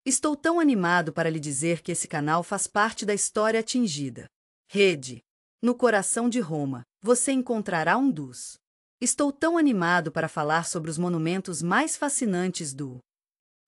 Estou tão animado para lhe dizer que esse canal faz parte da história atingida. Rede. No coração de Roma, você encontrará um dos. Estou tão animado para falar sobre os monumentos mais fascinantes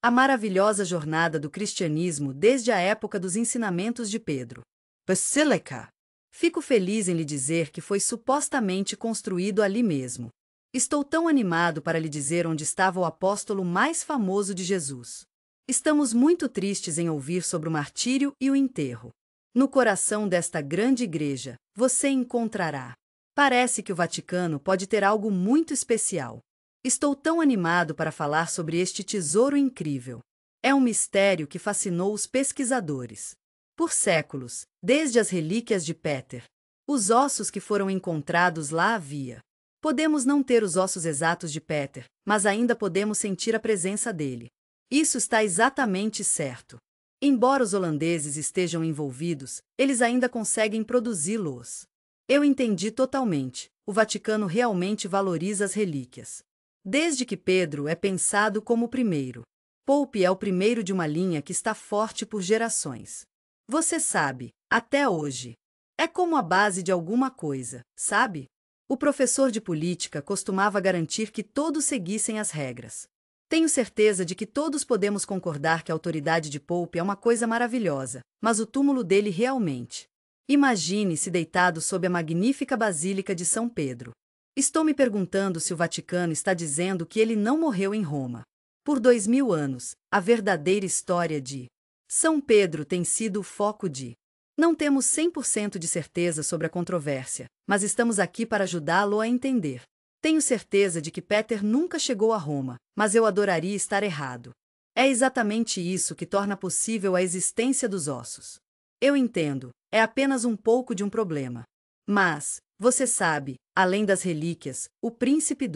a maravilhosa jornada do cristianismo desde a época dos ensinamentos de Pedro. Basílica. Fico feliz em lhe dizer que foi supostamente construído ali mesmo. Estou tão animado para lhe dizer onde estava o apóstolo mais famoso de Jesus. Estamos muito tristes em ouvir sobre o martírio e o enterro. No coração desta grande igreja, você encontrará. Parece que o Vaticano pode ter algo muito especial. Estou tão animado para falar sobre este tesouro incrível. É um mistério que fascinou os pesquisadores. Por séculos, desde as relíquias de Péter, os ossos que foram encontrados lá havia. Podemos não ter os ossos exatos de Péter, mas ainda podemos sentir a presença dele. Isso está exatamente certo. Embora os holandeses estejam envolvidos, eles ainda conseguem produzi-los. Eu entendi totalmente. O Vaticano realmente valoriza as relíquias. Desde que Pedro é pensado como o primeiro. Pope é o primeiro de uma linha que está forte por gerações. Você sabe, até hoje. É como a base de alguma coisa, sabe? O professor de política costumava garantir que todos seguissem as regras. Tenho certeza de que todos podemos concordar que a autoridade de Pope é uma coisa maravilhosa, mas o túmulo dele realmente. Imagine-se deitado sob a magnífica Basílica de São Pedro. Estou me perguntando se o Vaticano está dizendo que ele não morreu em Roma. Por 2000 anos, a verdadeira história de São Pedro tem sido o foco de. Não temos 100% de certeza sobre a controvérsia, mas estamos aqui para ajudá-lo a entender. Tenho certeza de que Péter nunca chegou a Roma, mas eu adoraria estar errado. É exatamente isso que torna possível a existência dos ossos. Eu entendo, é apenas um pouco de um problema. Mas, você sabe, além das relíquias, o príncipe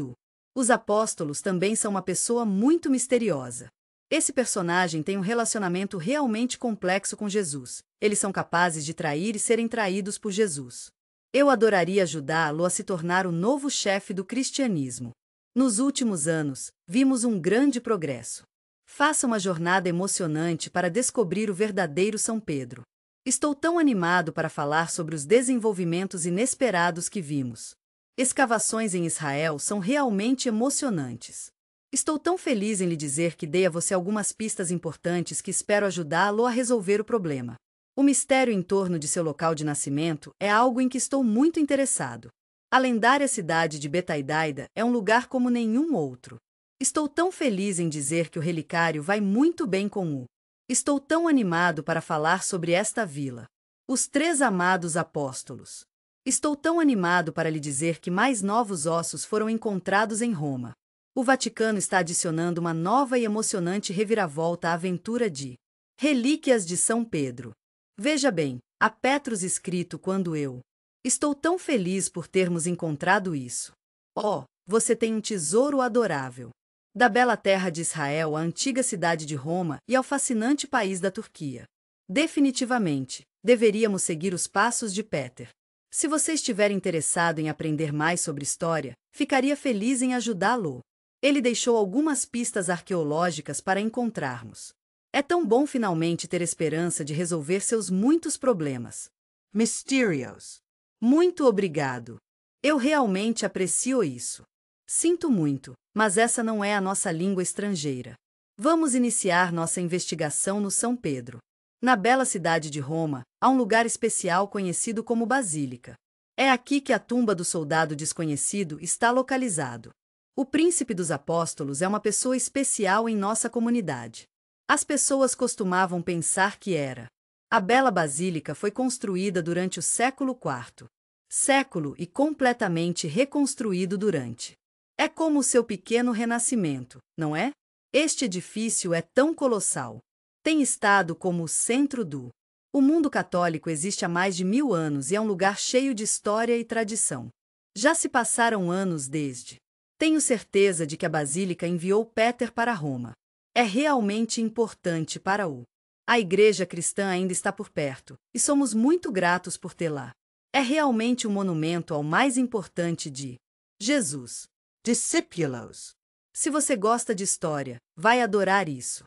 Os apóstolos também são uma pessoa muito misteriosa. Esse personagem tem um relacionamento realmente complexo com Jesus. Eles são capazes de trair e serem traídos por Jesus. Eu adoraria ajudá-lo a se tornar o novo chefe do cristianismo. Nos últimos anos, vimos um grande progresso. Faça uma jornada emocionante para descobrir o verdadeiro São Pedro. Estou tão animado para falar sobre os desenvolvimentos inesperados que vimos. Escavações em Israel são realmente emocionantes. Estou tão feliz em lhe dizer que dei a você algumas pistas importantes que espero ajudá-lo a resolver o problema. O mistério em torno de seu local de nascimento é algo em que estou muito interessado. A lendária cidade de Betsaida é um lugar como nenhum outro. Estou tão feliz em dizer que o relicário vai muito bem com o. Estou tão animado para falar sobre esta vila. Os 3 amados apóstolos. Estou tão animado para lhe dizer que mais novos ossos foram encontrados em Roma. O Vaticano está adicionando uma nova e emocionante reviravolta à aventura de Relíquias de São Pedro. Veja bem, há Petrus escrito quando eu. Estou tão feliz por termos encontrado isso. Oh, você tem um tesouro adorável. Da bela terra de Israel à antiga cidade de Roma e ao fascinante país da Turquia. Definitivamente, deveríamos seguir os passos de Péter. Se você estiver interessado em aprender mais sobre história, ficaria feliz em ajudá-lo. Ele deixou algumas pistas arqueológicas para encontrarmos. É tão bom finalmente ter esperança de resolver seus muitos problemas. Mysterios. Muito obrigado. Eu realmente aprecio isso. Sinto muito, mas essa não é a nossa língua estrangeira. Vamos iniciar nossa investigação no São Pedro. Na bela cidade de Roma, há um lugar especial conhecido como Basílica. É aqui que a tumba do soldado desconhecido está localizado. O príncipe dos apóstolos é uma pessoa especial em nossa comunidade. As pessoas costumavam pensar que era. A bela basílica foi construída durante o século IV. Século e completamente reconstruído durante. É como o seu pequeno renascimento, não é? Este edifício é tão colossal. Tem estado como o centro do. O mundo católico existe há mais de 1000 anos e é um lugar cheio de história e tradição. Já se passaram anos desde. Tenho certeza de que a Basílica enviou Péter para Roma. É realmente importante para o. A igreja cristã ainda está por perto, e somos muito gratos por tê-la. É realmente um monumento ao mais importante de Jesus. Discípulos. Se você gosta de história, vai adorar isso.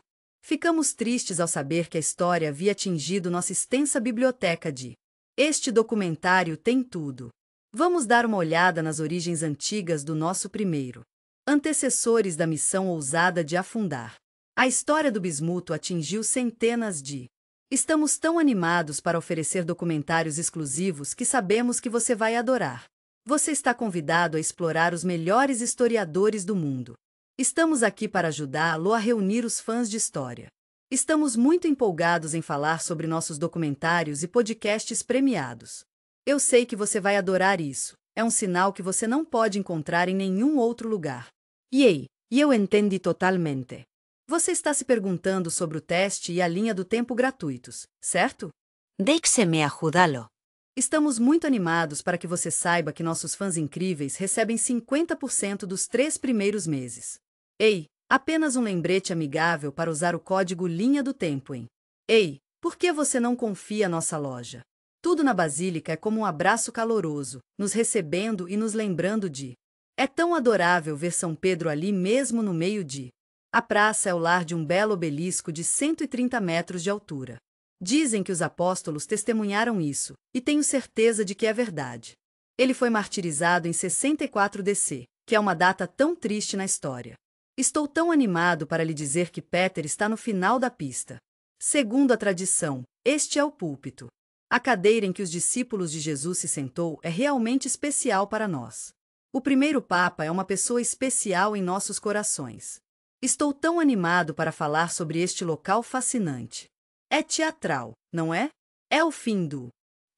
Ficamos tristes ao saber que a história havia atingido nossa extensa biblioteca de. Este documentário tem tudo. Vamos dar uma olhada nas origens antigas do nosso primeiro. Antecessores da missão ousada de afundar. A história do bismuto atingiu centenas de. Estamos tão animados para oferecer documentários exclusivos que sabemos que você vai adorar. Você está convidado a explorar os melhores historiadores do mundo. Estamos aqui para ajudá-lo a reunir os fãs de história. Estamos muito empolgados em falar sobre nossos documentários e podcasts premiados. Eu sei que você vai adorar isso. É um sinal que você não pode encontrar em nenhum outro lugar. E eu entendi totalmente. Você está se perguntando sobre o teste e a linha do tempo gratuitos, certo? Déxeme ajudá-lo. Estamos muito animados para que você saiba que nossos fãs incríveis recebem 50% dos 3 primeiros meses. Apenas um lembrete amigável para usar o código Linha do Tempo em. Por que você não confia nossa loja? Tudo na Basílica é como um abraço caloroso, nos recebendo e nos lembrando de. É tão adorável ver São Pedro ali mesmo no meio de. A praça é o lar de um belo obelisco de 130 metros de altura. Dizem que os apóstolos testemunharam isso, e tenho certeza de que é verdade. Ele foi martirizado em 64 DC, que é uma data tão triste na história. Estou tão animado para lhe dizer que Peter está no final da pista. Segundo a tradição, este é o púlpito. A cadeira em que os discípulos de Jesus se sentou é realmente especial para nós. O primeiro Papa é uma pessoa especial em nossos corações. Estou tão animado para falar sobre este local fascinante. É teatral, não é? É o fim do.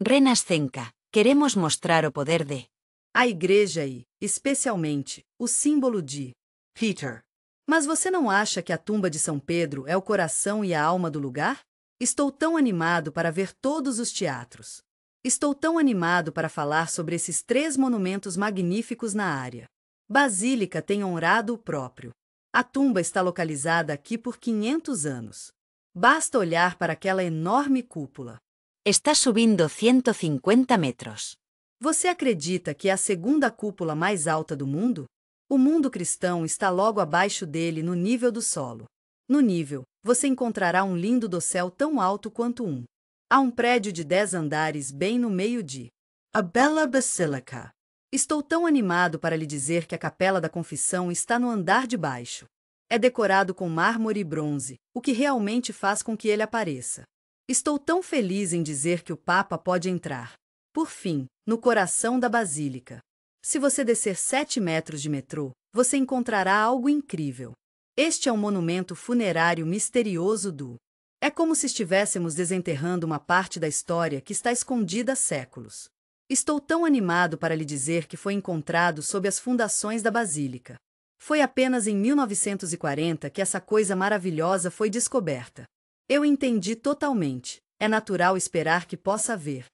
Renascença. Queremos mostrar o poder de. A igreja e, especialmente, o símbolo de. Peter. Mas você não acha que a tumba de São Pedro é o coração e a alma do lugar? Estou tão animado para ver todos os teatros. Estou tão animado para falar sobre esses 3 monumentos magníficos na área. Basílica tem honrado o próprio. A tumba está localizada aqui por 500 anos. Basta olhar para aquela enorme cúpula. Está subindo 150 metros. Você acredita que é a segunda cúpula mais alta do mundo? O mundo cristão está logo abaixo dele no nível do solo. No nível, você encontrará um lindo dossel tão alto quanto um. Há um prédio de 10 andares bem no meio de. A Bella Basilica. Estou tão animado para lhe dizer que a Capela da Confissão está no andar de baixo. É decorado com mármore e bronze, o que realmente faz com que ele apareça. Estou tão feliz em dizer que o Papa pode entrar. Por fim, no coração da Basílica. Se você descer 7 metros de metrô, você encontrará algo incrível. Este é um monumento funerário misterioso do. É como se estivéssemos desenterrando uma parte da história que está escondida há séculos. Estou tão animado para lhe dizer que foi encontrado sob as fundações da Basílica. Foi apenas em 1940 que essa coisa maravilhosa foi descoberta. Eu entendi totalmente. É natural esperar que possa haver.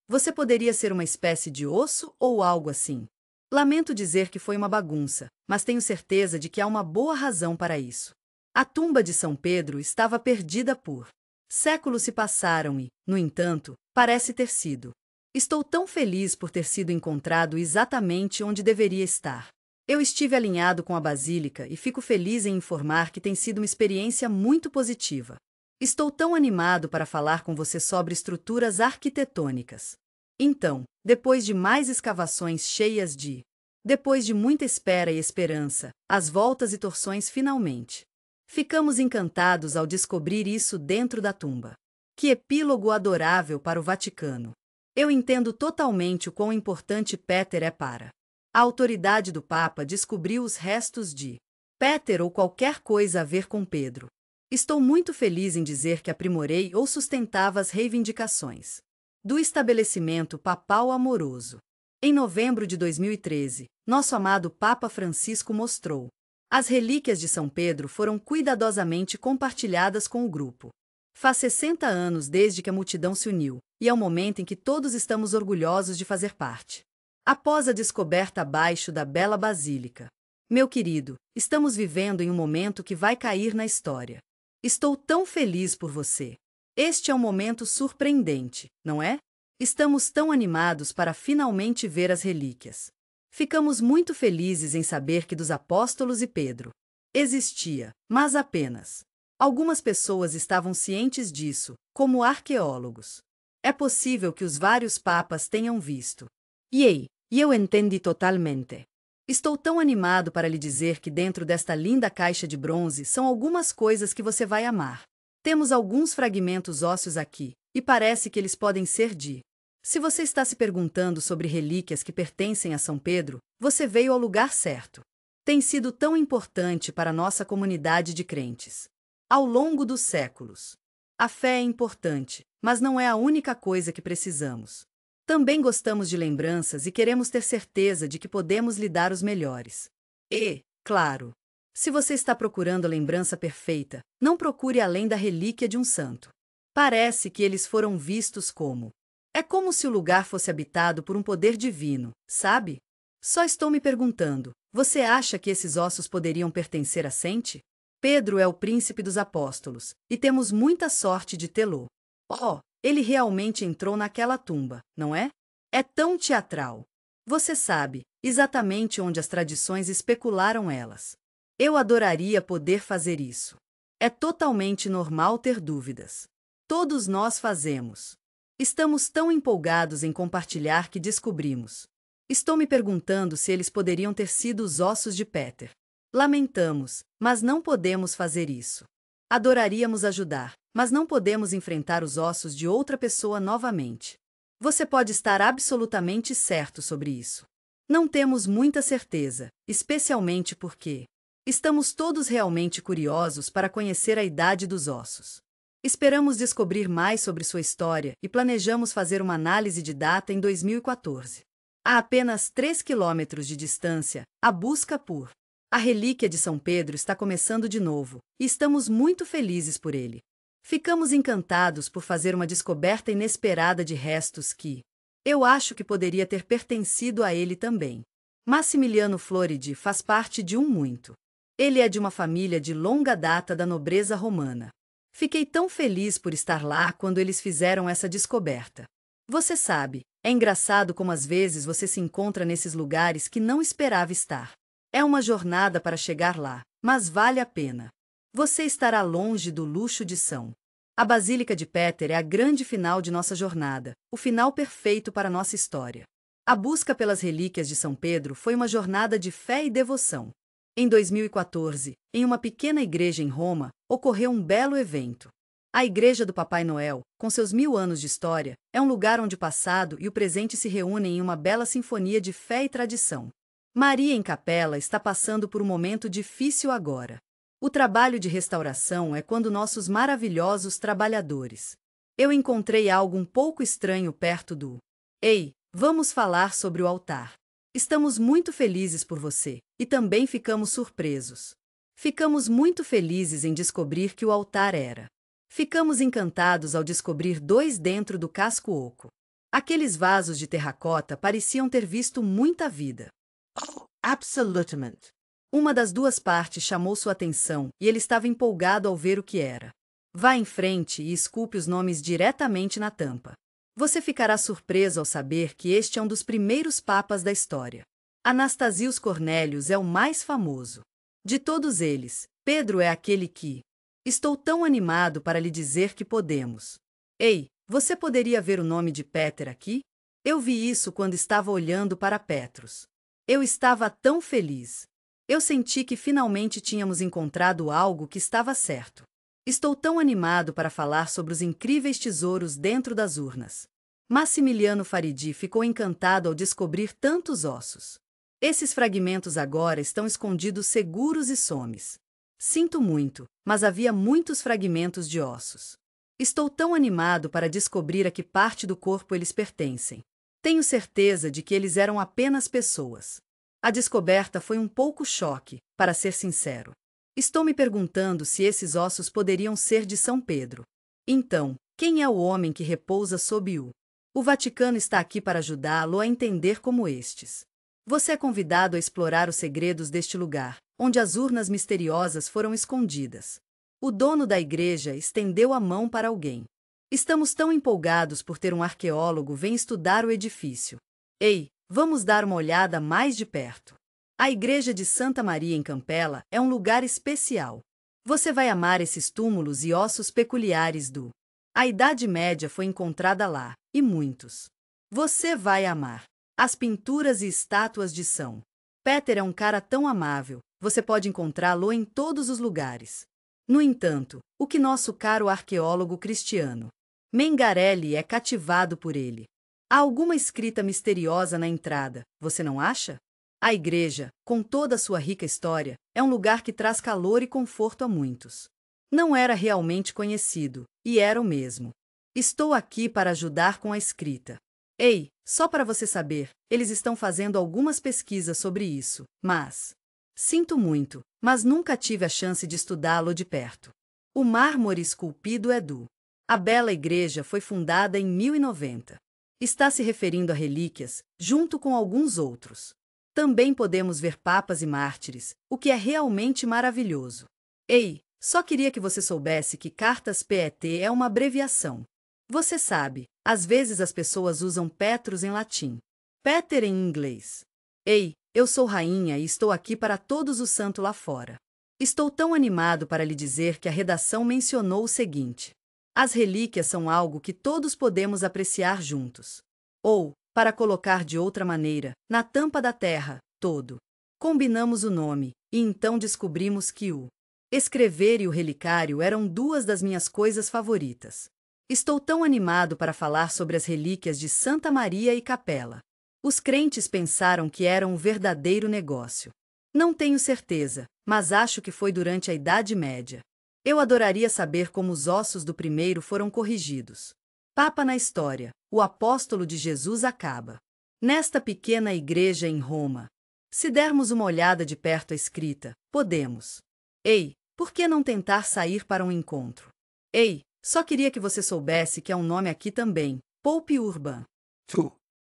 Você poderia ser uma espécie de osso ou algo assim. Lamento dizer que foi uma bagunça, mas tenho certeza de que há uma boa razão para isso. A tumba de São Pedro estava perdida por. Séculos se passaram e, no entanto, parece ter sido. Estou tão feliz por ter sido encontrado exatamente onde deveria estar. Eu estive alinhado com a Basílica e fico feliz em informar que tem sido uma experiência muito positiva. Estou tão animado para falar com você sobre estruturas arquitetônicas. Então, depois de mais escavações cheias de. Depois de muita espera e esperança, as voltas e torções finalmente. Ficamos encantados ao descobrir isso dentro da tumba. Que epílogo adorável para o Vaticano. Eu entendo totalmente o quão importante Peter é para. A autoridade do Papa descobriu os restos de. Peter ou qualquer coisa a ver com Pedro. Estou muito feliz em dizer que aprimorei ou sustentava as reivindicações do estabelecimento papal amoroso. Em novembro de 2013, nosso amado Papa Francisco mostrou. As relíquias de São Pedro foram cuidadosamente compartilhadas com o grupo. Faz 60 anos desde que a multidão se uniu, e é o momento em que todos estamos orgulhosos de fazer parte. Após a descoberta abaixo da Bela Basílica. Meu querido, estamos vivendo em um momento que vai cair na história. Estou tão feliz por você. Este é um momento surpreendente, não é? Estamos tão animados para finalmente ver as relíquias. Ficamos muito felizes em saber que dos apóstolos e Pedro existia, mas apenas Algumas pessoas estavam cientes disso, como arqueólogos. É possível que os vários papas tenham visto. E eu entendi totalmente. Estou tão animado para lhe dizer que dentro desta linda caixa de bronze são algumas coisas que você vai amar. Temos alguns fragmentos ósseos aqui, e parece que eles podem ser de... Se você está se perguntando sobre relíquias que pertencem a São Pedro, você veio ao lugar certo. Tem sido tão importante para a nossa comunidade de crentes. Ao longo dos séculos. A fé é importante, mas não é a única coisa que precisamos. Também gostamos de lembranças e queremos ter certeza de que podemos lhe dar os melhores. E, claro, se você está procurando a lembrança perfeita, não procure além da relíquia de um santo. Parece que eles foram vistos como... É como se o lugar fosse habitado por um poder divino, sabe? Só estou me perguntando, você acha que esses ossos poderiam pertencer a Sente? Pedro é o príncipe dos apóstolos, e temos muita sorte de tê-lo. Oh, ele realmente entrou naquela tumba, não é? É tão teatral. Você sabe exatamente onde as tradições especularam elas. Eu adoraria poder fazer isso. É totalmente normal ter dúvidas. Todos nós fazemos. Estamos tão empolgados em compartilhar que descobrimos. Estou me perguntando se eles poderiam ter sido os ossos de Peter. Lamentamos, mas não podemos fazer isso. Adoraríamos ajudar, mas não podemos enfrentar os ossos de outra pessoa novamente. Você pode estar absolutamente certo sobre isso. Não temos muita certeza, especialmente porque estamos todos realmente curiosos para conhecer a idade dos ossos. Esperamos descobrir mais sobre sua história e planejamos fazer uma análise de data em 2014. A apenas 3 quilômetros de distância, a busca por a relíquia de São Pedro está começando de novo, e estamos muito felizes por ele. Ficamos encantados por fazer uma descoberta inesperada de restos que eu acho que poderia ter pertencido a ele também. Massimiliano Floridi faz parte de um muito. Ele é de uma família de longa data da nobreza romana. Fiquei tão feliz por estar lá quando eles fizeram essa descoberta. Você sabe, é engraçado como às vezes você se encontra nesses lugares que não esperava estar. É uma jornada para chegar lá, mas vale a pena. Você estará longe do luxo de São. A Basílica de Peter é a grande final de nossa jornada, o final perfeito para nossa história. A busca pelas relíquias de São Pedro foi uma jornada de fé e devoção. Em 2014, em uma pequena igreja em Roma, ocorreu um belo evento. A Igreja do Papai Noel, com seus 1000 anos de história, é um lugar onde o passado e o presente se reúnem em uma bela sinfonia de fé e tradição. Maria em Capela está passando por um momento difícil agora. O trabalho de restauração é quando nossos maravilhosos trabalhadores. Eu encontrei algo um pouco estranho perto do... Ei, vamos falar sobre o altar. Estamos muito felizes por você, e também ficamos surpresos. Ficamos muito felizes em descobrir que o altar era. Ficamos encantados ao descobrir 2 dentro do casco oco. Aqueles vasos de terracota pareciam ter visto muita vida. Oh, absolutamente. Uma das 2 partes chamou sua atenção e ele estava empolgado ao ver o que era. Vá em frente e esculpe os nomes diretamente na tampa. Você ficará surpreso ao saber que este é um dos primeiros papas da história. Anastasius Cornélius é o mais famoso. De todos eles, Pedro é aquele que... Estou tão animado para lhe dizer que podemos. Ei, você poderia ver o nome de Peter aqui? Eu vi isso quando estava olhando para Petrus. Eu estava tão feliz. Eu senti que finalmente tínhamos encontrado algo que estava certo. Estou tão animado para falar sobre os incríveis tesouros dentro das urnas. Massimiliano Faridi ficou encantado ao descobrir tantos ossos. Esses fragmentos agora estão escondidos seguros e somes. Sinto muito, mas havia muitos fragmentos de ossos. Estou tão animado para descobrir a que parte do corpo eles pertencem. Tenho certeza de que eles eram apenas pessoas. A descoberta foi um pouco choque, para ser sincero. Estou me perguntando se esses ossos poderiam ser de São Pedro. Então, quem é o homem que repousa sob o... O Vaticano está aqui para ajudá-lo a entender como estes. Você é convidado a explorar os segredos deste lugar, onde as urnas misteriosas foram escondidas. O dono da igreja estendeu a mão para alguém. Estamos tão empolgados por ter um arqueólogo vir estudar o edifício. Ei, vamos dar uma olhada mais de perto. A igreja de Santa Maria em Campela é um lugar especial. Você vai amar esses túmulos e ossos peculiares do. A Idade Média foi encontrada lá, e muitos. Você vai amar. As pinturas e estátuas de São Peter é um cara tão amável, você pode encontrá-lo em todos os lugares. No entanto, o que nosso caro arqueólogo Cristiano Mengarelli é cativado por ele. Há alguma escrita misteriosa na entrada, você não acha? A igreja, com toda a sua rica história, é um lugar que traz calor e conforto a muitos. Não era realmente conhecido, e era o mesmo. Estou aqui para ajudar com a escrita. Ei, só para você saber, eles estão fazendo algumas pesquisas sobre isso, mas... Sinto muito, mas nunca tive a chance de estudá-lo de perto. O mármore esculpido é do. A bela igreja foi fundada em 1090. Está se referindo a relíquias, junto com alguns outros. Também podemos ver papas e mártires, o que é realmente maravilhoso. Ei, só queria que você soubesse que cartas PET é uma abreviação. Você sabe, às vezes as pessoas usam Petrus em latim. Peter em inglês. Ei, eu sou rainha e estou aqui para todos os santos lá fora. Estou tão animado para lhe dizer que a redação mencionou o seguinte. As relíquias são algo que todos podemos apreciar juntos. Ou, para colocar de outra maneira, na tampa da terra, todo. Combinamos o nome, e então descobrimos que o escrever e o relicário eram duas das minhas coisas favoritas. Estou tão animado para falar sobre as relíquias de Santa Maria e Capela. Os crentes pensaram que era um verdadeiro negócio. Não tenho certeza, mas acho que foi durante a Idade Média. Eu adoraria saber como os ossos do primeiro foram corrigidos. Papa na história, o apóstolo de Jesus acaba. Nesta pequena igreja em Roma. Se dermos uma olhada de perto à escrita, podemos. Ei, por que não tentar sair para um encontro? Ei, só queria que você soubesse que há um nome aqui também, Pope Urban.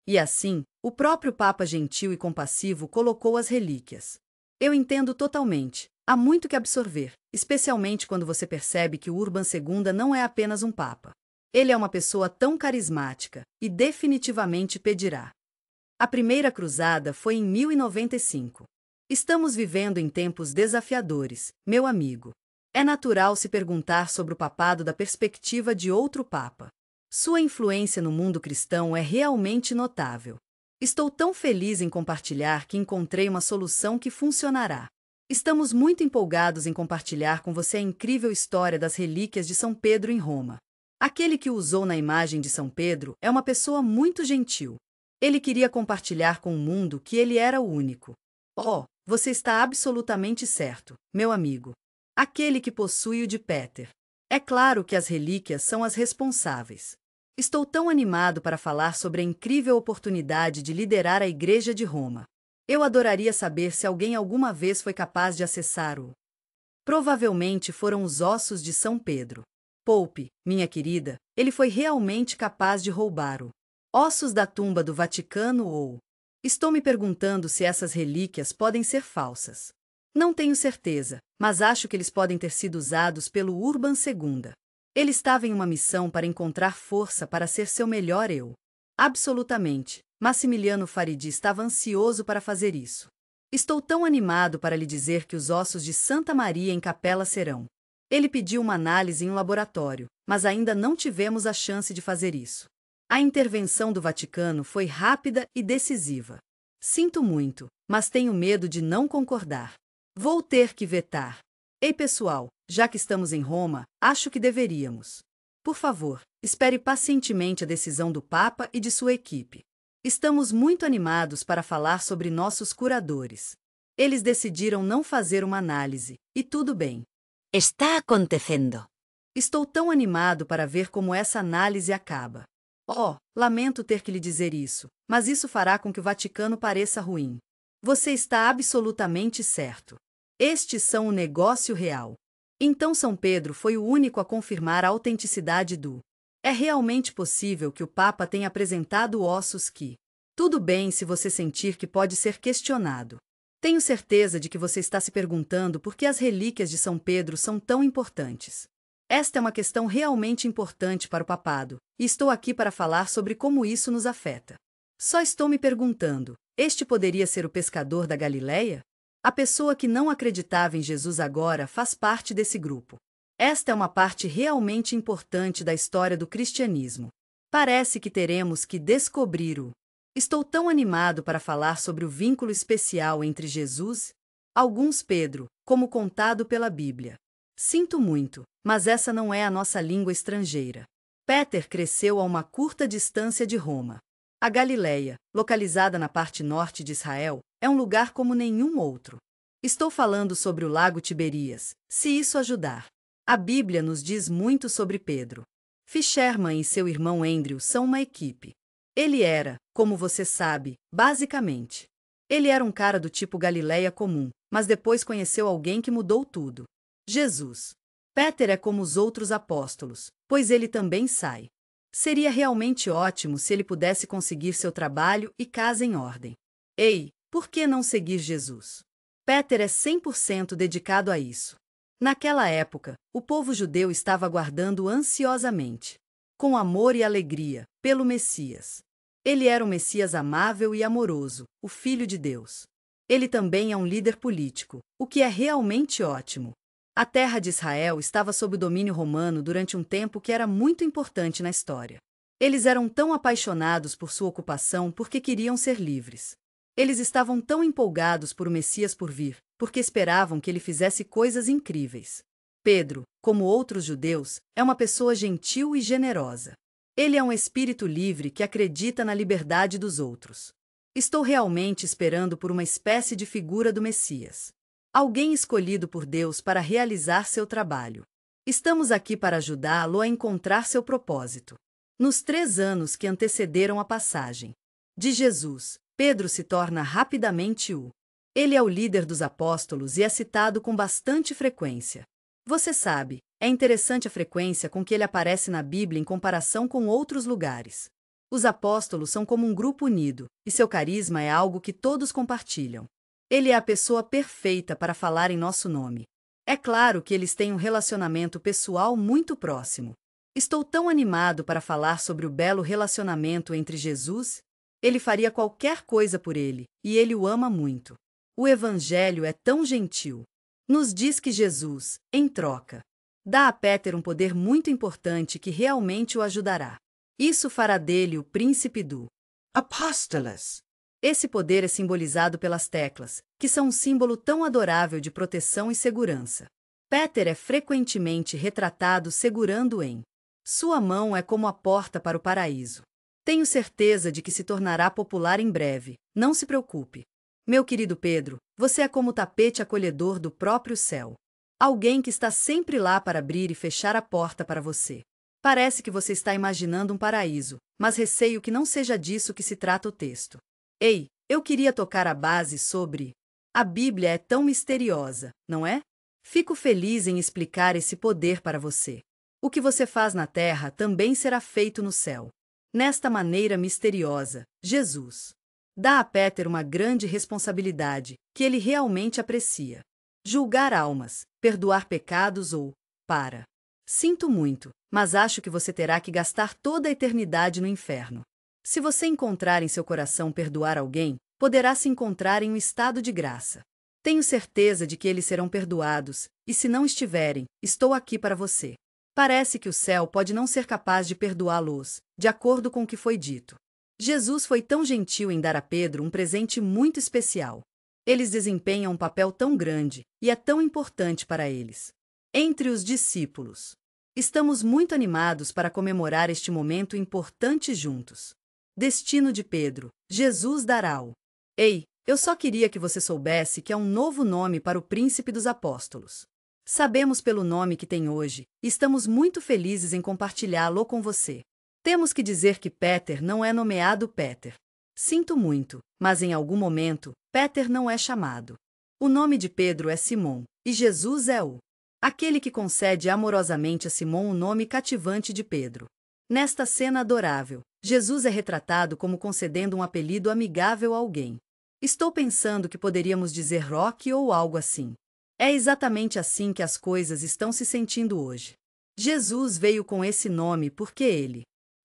E assim, o próprio Papa gentil e compassivo colocou as relíquias. Eu entendo totalmente. Há muito que absorver, especialmente quando você percebe que o Urban II não é apenas um papa. Ele é uma pessoa tão carismática, e definitivamente pedirá. A primeira cruzada foi em 1095. Estamos vivendo em tempos desafiadores, meu amigo. É natural se perguntar sobre o papado da perspectiva de outro papa. Sua influência no mundo cristão é realmente notável. Estou tão feliz em compartilhar que encontrei uma solução que funcionará. Estamos muito empolgados em compartilhar com você a incrível história das relíquias de São Pedro em Roma. Aquele que usou na imagem de São Pedro é uma pessoa muito gentil. Ele queria compartilhar com o mundo que ele era o único. Oh, você está absolutamente certo, meu amigo. Aquele que possui o de Peter. É claro que as relíquias são as responsáveis. Estou tão animado para falar sobre a incrível oportunidade de liderar a Igreja de Roma. Eu adoraria saber se alguém alguma vez foi capaz de acessar o. Provavelmente foram os ossos de São Pedro. Pope, minha querida, ele foi realmente capaz de roubar o. Ossos da tumba do Vaticano ou. Estou me perguntando se essas relíquias podem ser falsas. Não tenho certeza, mas acho que eles podem ter sido usados pelo Urban II. Ele estava em uma missão para encontrar força para ser seu melhor eu. Absolutamente, Massimiliano Faridi estava ansioso para fazer isso. Estou tão animado para lhe dizer que os ossos de Santa Maria em Capela serão. Ele pediu uma análise em um laboratório, mas ainda não tivemos a chance de fazer isso. A intervenção do Vaticano foi rápida e decisiva. Sinto muito, mas tenho medo de não concordar. Vou ter que vetar. Ei pessoal, já que estamos em Roma, acho que deveríamos. Por favor, espere pacientemente a decisão do Papa e de sua equipe. Estamos muito animados para falar sobre nossos curadores. Eles decidiram não fazer uma análise, e tudo bem. Está acontecendo. Estou tão animado para ver como essa análise acaba. Oh, lamento ter que lhe dizer isso, mas isso fará com que o Vaticano pareça ruim. Você está absolutamente certo. Estes são o negócio real. Então São Pedro foi o único a confirmar a autenticidade do. É realmente possível que o Papa tenha apresentado ossos que. Tudo bem se você sentir que pode ser questionado. Tenho certeza de que você está se perguntando por que as relíquias de São Pedro são tão importantes. Esta é uma questão realmente importante para o papado, e estou aqui para falar sobre como isso nos afeta. Só estou me perguntando, este poderia ser o pescador da Galileia? A pessoa que não acreditava em Jesus agora faz parte desse grupo. Esta é uma parte realmente importante da história do cristianismo. Parece que teremos que descobrir o. Estou tão animado para falar sobre o vínculo especial entre Jesus, alguns Pedro, como contado pela Bíblia. Sinto muito, mas essa não é a nossa língua estrangeira. Péter cresceu a uma curta distância de Roma. A Galileia, localizada na parte norte de Israel, é um lugar como nenhum outro. Estou falando sobre o Lago Tiberíades, se isso ajudar. A Bíblia nos diz muito sobre Pedro. Fisherman e seu irmão Andrew são uma equipe. Ele era, como você sabe, basicamente. Ele era um cara do tipo Galileia comum, mas depois conheceu alguém que mudou tudo. Jesus. Péter é como os outros apóstolos, pois ele também sai. Seria realmente ótimo se ele pudesse conseguir seu trabalho e casa em ordem. Ei, por que não seguir Jesus? Péter é 100% dedicado a isso. Naquela época, o povo judeu estava aguardando ansiosamente, com amor e alegria, pelo Messias. Ele era um Messias amável e amoroso, o Filho de Deus. Ele também é um líder político, o que é realmente ótimo. A terra de Israel estava sob o domínio romano durante um tempo que era muito importante na história. Eles eram tão apaixonados por sua ocupação porque queriam ser livres. Eles estavam tão empolgados por o Messias por vir, porque esperavam que ele fizesse coisas incríveis. Pedro, como outros judeus, é uma pessoa gentil e generosa. Ele é um espírito livre que acredita na liberdade dos outros. Estou realmente esperando por uma espécie de figura do Messias. Alguém escolhido por Deus para realizar seu trabalho. Estamos aqui para ajudá-lo a encontrar seu propósito. Nos 3 anos que antecederam a passagem de Jesus, Pedro se torna rapidamente o. Ele é o líder dos apóstolos e é citado com bastante frequência. Você sabe, é interessante a frequência com que ele aparece na Bíblia em comparação com outros lugares. Os apóstolos são como um grupo unido, e seu carisma é algo que todos compartilham. Ele é a pessoa perfeita para falar em nosso nome. É claro que eles têm um relacionamento pessoal muito próximo. Estou tão animado para falar sobre o belo relacionamento entre Jesus. Ele faria qualquer coisa por ele, e ele o ama muito. O Evangelho é tão gentil. Nos diz que Jesus, em troca, dá a Péter um poder muito importante que realmente o ajudará. Isso fará dele o príncipe do Apóstolos. Esse poder é simbolizado pelas teclas, que são um símbolo tão adorável de proteção e segurança. Péter é frequentemente retratado segurando em sua mão é como a porta para o paraíso. Tenho certeza de que se tornará popular em breve, não se preocupe. Meu querido Pedro, você é como o tapete acolhedor do próprio céu. Alguém que está sempre lá para abrir e fechar a porta para você. Parece que você está imaginando um paraíso, mas receio que não seja disso que se trata o texto. Ei, eu queria tocar a base sobre. A Bíblia é tão misteriosa, não é? Fico feliz em explicar esse poder para você. O que você faz na terra também será feito no céu. Nesta maneira misteriosa, Jesus dá a Péter uma grande responsabilidade, que ele realmente aprecia. Julgar almas, perdoar pecados ou, para. Sinto muito, mas acho que você terá que gastar toda a eternidade no inferno. Se você encontrar em seu coração perdoar alguém, poderá se encontrar em um estado de graça. Tenho certeza de que eles serão perdoados, e se não estiverem, estou aqui para você. Parece que o céu pode não ser capaz de perdoá-los, de acordo com o que foi dito. Jesus foi tão gentil em dar a Pedro um presente muito especial. Eles desempenham um papel tão grande, e é tão importante para eles. Entre os discípulos. Estamos muito animados para comemorar este momento importante juntos. Destino de Pedro, Jesus dará o. Ei, eu só queria que você soubesse que é um novo nome para o príncipe dos apóstolos. Sabemos pelo nome que tem hoje, e estamos muito felizes em compartilhá-lo com você. Temos que dizer que Péter não é nomeado Péter. Sinto muito, mas em algum momento, Péter não é chamado. O nome de Pedro é Simão, e Jesus é o. Aquele que concede amorosamente a Simão o nome cativante de Pedro. Nesta cena adorável, Jesus é retratado como concedendo um apelido amigável a alguém. Estou pensando que poderíamos dizer Rock ou algo assim. É exatamente assim que as coisas estão se sentindo hoje. Jesus veio com esse nome porque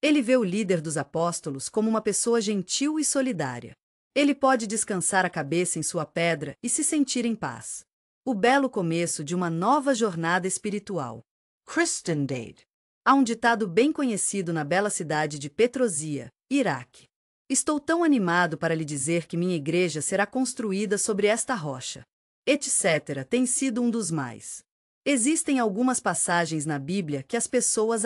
ele vê o líder dos apóstolos como uma pessoa gentil e solidária. Ele pode descansar a cabeça em sua pedra e se sentir em paz. O belo começo de uma nova jornada espiritual. Christendade. Há um ditado bem conhecido na bela cidade de Petrosia, Iraque. Estou tão animado para lhe dizer que minha igreja será construída sobre esta rocha. Etc. tem sido um dos mais. Existem algumas passagens na Bíblia que as pessoas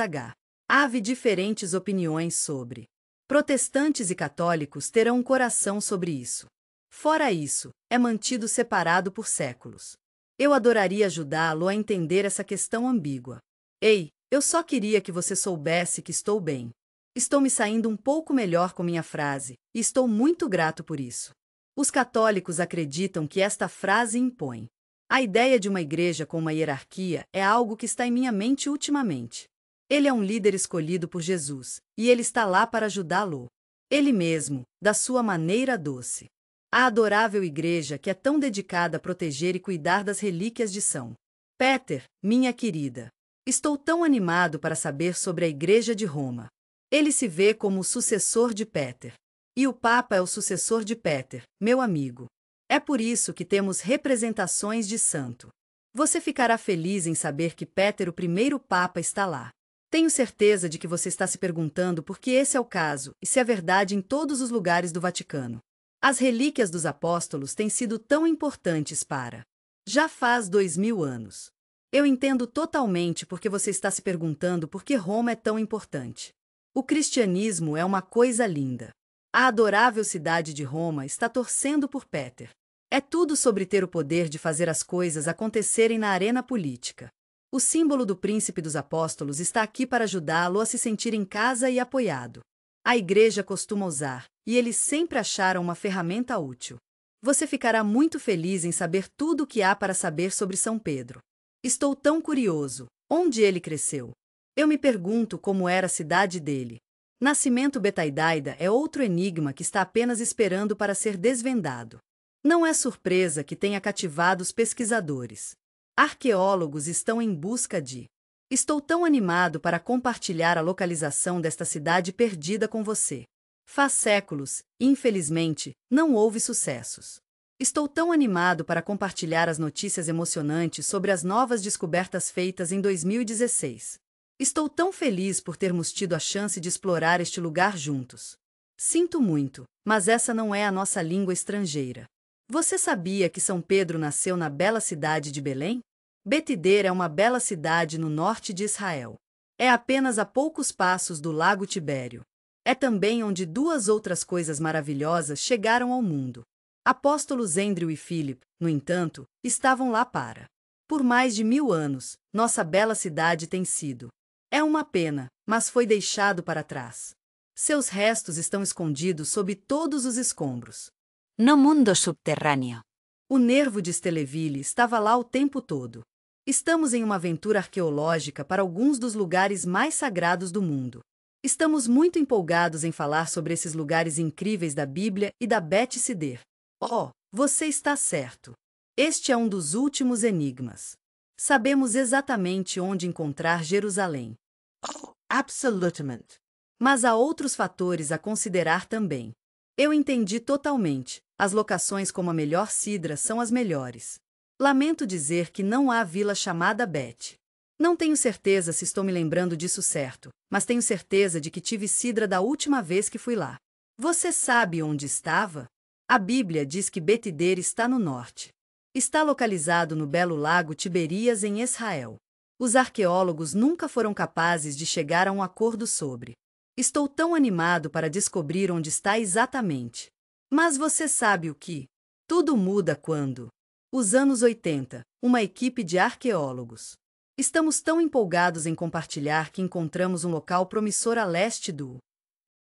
Há diferentes opiniões sobre. Protestantes e católicos terão um coração sobre isso. Fora isso, é mantido separado por séculos. Eu adoraria ajudá-lo a entender essa questão ambígua. Ei, eu só queria que você soubesse que estou bem. Estou me saindo um pouco melhor com minha frase, e estou muito grato por isso. Os católicos acreditam que esta frase impõe. A ideia de uma igreja com uma hierarquia é algo que está em minha mente ultimamente. Ele é um líder escolhido por Jesus, e ele está lá para ajudá-lo. Ele mesmo, da sua maneira doce. A adorável igreja que é tão dedicada a proteger e cuidar das relíquias de São Peter, minha querida. Estou tão animado para saber sobre a Igreja de Roma. Ele se vê como o sucessor de Peter. E o Papa é o sucessor de Peter, meu amigo. É por isso que temos representações de santo. Você ficará feliz em saber que Peter, o primeiro Papa, está lá. Tenho certeza de que você está se perguntando por que esse é o caso e se é verdade em todos os lugares do Vaticano. As relíquias dos apóstolos têm sido tão importantes para. Já faz 2000 anos. Eu entendo totalmente porque você está se perguntando por que Roma é tão importante. O cristianismo é uma coisa linda. A adorável cidade de Roma está torcendo por Peter. É tudo sobre ter o poder de fazer as coisas acontecerem na arena política. O símbolo do príncipe dos apóstolos está aqui para ajudá-lo a se sentir em casa e apoiado. A igreja costuma usar, e eles sempre acharam uma ferramenta útil. Você ficará muito feliz em saber tudo o que há para saber sobre São Pedro. Estou tão curioso. Onde ele cresceu? Eu me pergunto como era a cidade dele. Nascimento Betaidaida é outro enigma que está apenas esperando para ser desvendado. Não é surpresa que tenha cativado os pesquisadores. Arqueólogos estão em busca de. Estou tão animado para compartilhar a localização desta cidade perdida com você. Faz séculos, infelizmente, não houve sucessos. Estou tão animado para compartilhar as notícias emocionantes sobre as novas descobertas feitas em 2016. Estou tão feliz por termos tido a chance de explorar este lugar juntos. Sinto muito, mas essa não é a nossa língua estrangeira. Você sabia que São Pedro nasceu na bela cidade de Belém? Betider é uma bela cidade no norte de Israel. É apenas a poucos passos do Lago Tibério. É também onde duas outras coisas maravilhosas chegaram ao mundo. Apóstolos Andrew e Philip, no entanto, estavam lá para. Por mais de 1000 anos, nossa bela cidade tem sido. É uma pena, mas foi deixado para trás. Seus restos estão escondidos sob todos os escombros. No mundo subterrâneo. O nervo de Steleville estava lá o tempo todo. Estamos em uma aventura arqueológica para alguns dos lugares mais sagrados do mundo. Estamos muito empolgados em falar sobre esses lugares incríveis da Bíblia e da Bet Sider. Oh, você está certo. Este é um dos últimos enigmas. Sabemos exatamente onde encontrar Jerusalém. Oh, absolutamente. Mas há outros fatores a considerar também. Eu entendi totalmente. As locações como a melhor cidra são as melhores. Lamento dizer que não há vila chamada Bet. Não tenho certeza se estou me lembrando disso certo, mas tenho certeza de que tive cidra da última vez que fui lá. Você sabe onde estava? A Bíblia diz que Betider está no norte. Está localizado no belo lago Tiberias, em Israel. Os arqueólogos nunca foram capazes de chegar a um acordo sobre. Estou tão animado para descobrir onde está exatamente. Mas você sabe o que? Tudo muda quando. Os anos 80, uma equipe de arqueólogos. Estamos tão empolgados em compartilhar que encontramos um local promissor a leste do.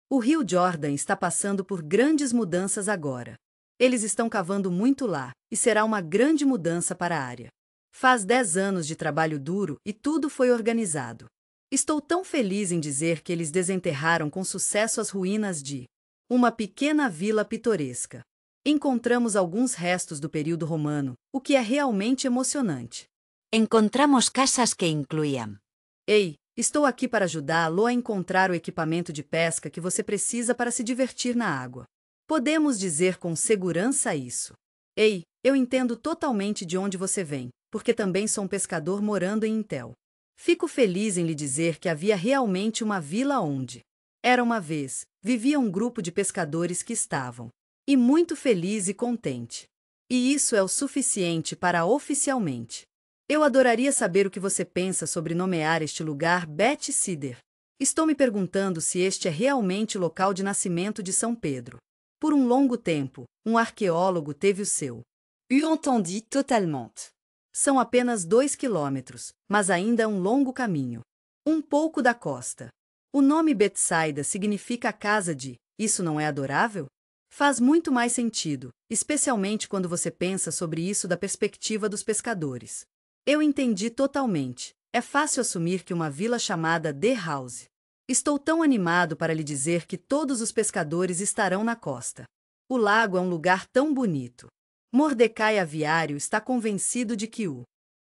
O Rio Jordan está passando por grandes mudanças agora. Eles estão cavando muito lá, e será uma grande mudança para a área. Faz 10 anos de trabalho duro e tudo foi organizado. Estou tão feliz em dizer que eles desenterraram com sucesso as ruínas de uma pequena vila pitoresca. Encontramos alguns restos do período romano, o que é realmente emocionante. Encontramos casas que incluíam. Ei, estou aqui para ajudá-lo a encontrar o equipamento de pesca que você precisa para se divertir na água. Podemos dizer com segurança isso. Ei, eu entendo totalmente de onde você vem, porque também sou um pescador morando em Intel. Fico feliz em lhe dizer que havia realmente uma vila onde, era uma vez, vivia um grupo de pescadores que estavam, e muito feliz e contente. E isso é o suficiente para oficialmente. Eu adoraria saber o que você pensa sobre nomear este lugar Beth Cedar. Estou me perguntando se este é realmente o local de nascimento de São Pedro. Por um longo tempo, um arqueólogo teve o seu. Eu entendi totalement. São apenas 2 quilômetros, mas ainda é um longo caminho. Um pouco da costa. O nome Betsaida significa casa de. Isso não é adorável? Faz muito mais sentido, especialmente quando você pensa sobre isso da perspectiva dos pescadores. Eu entendi totalmente. É fácil assumir que uma vila chamada The House. Estou tão animado para lhe dizer que todos os pescadores estarão na costa. O lago é um lugar tão bonito. Mordecai Aviário está convencido de que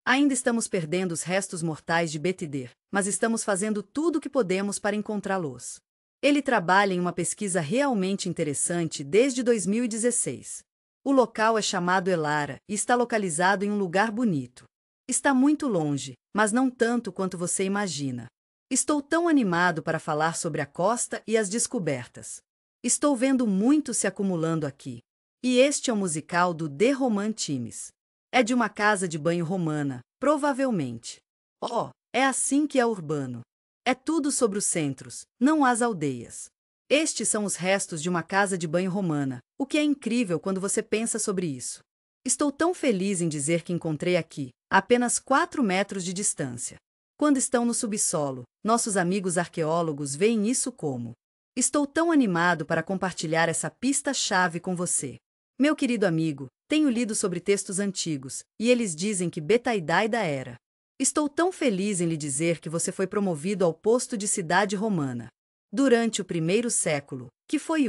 ainda estamos perdendo os restos mortais de Betider, mas estamos fazendo tudo o que podemos para encontrá-los. Ele trabalha em uma pesquisa realmente interessante desde 2016. O local é chamado Elara e está localizado em um lugar bonito. Está muito longe, mas não tanto quanto você imagina. Estou tão animado para falar sobre a costa e as descobertas. Estou vendo muito se acumulando aqui. E este é o musical do The Roman Times. É de uma casa de banho romana, provavelmente. Oh, é assim que é urbano. É tudo sobre os centros, não as aldeias. Estes são os restos de uma casa de banho romana, o que é incrível quando você pensa sobre isso. Estou tão feliz em dizer que encontrei aqui, a apenas 4 metros de distância. Quando estão no subsolo, nossos amigos arqueólogos veem isso como. Estou tão animado para compartilhar essa pista-chave com você. Meu querido amigo, tenho lido sobre textos antigos, e eles dizem que Betaidaida era. Estou tão feliz em lhe dizer que você foi promovido ao posto de cidade romana. Durante o primeiro século, que foi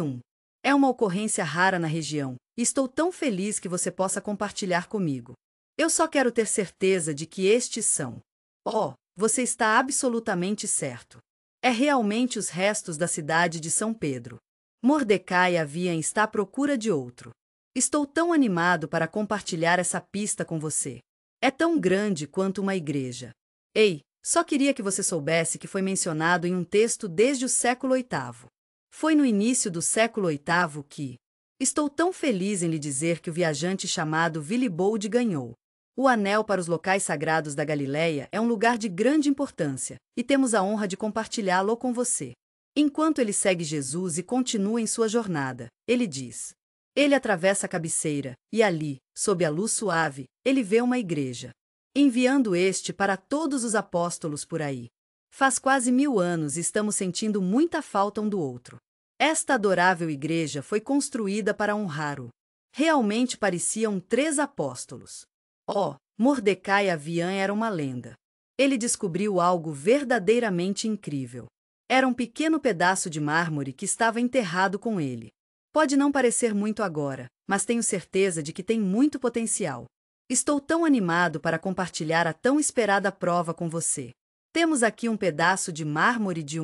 é uma ocorrência rara na região, e estou tão feliz que você possa compartilhar comigo. Eu só quero ter certeza de que estes são. Oh, você está absolutamente certo. É realmente os restos da cidade de São Pedro. Mordecai havia está à procura de outro. Estou tão animado para compartilhar essa pista com você. É tão grande quanto uma igreja. Ei, só queria que você soubesse que foi mencionado em um texto desde o século VIII. Foi no início do século VIII que. Estou tão feliz em lhe dizer que o viajante chamado Willibald ganhou. O anel para os locais sagrados da Galileia é um lugar de grande importância, e temos a honra de compartilhá-lo com você. Enquanto ele segue Jesus e continua em sua jornada, ele diz. Ele atravessa a cabeceira, e ali, sob a luz suave, ele vê uma igreja. Enviando este para todos os apóstolos por aí. Faz quase 1000 anos e estamos sentindo muita falta um do outro. Esta adorável igreja foi construída para honrar realmente pareciam 3 apóstolos. Oh, Mordecai Avian era uma lenda. Ele descobriu algo verdadeiramente incrível. Era um pequeno pedaço de mármore que estava enterrado com ele. Pode não parecer muito agora, mas tenho certeza de que tem muito potencial. Estou tão animado para compartilhar a tão esperada prova com você. Temos aqui um pedaço de mármore de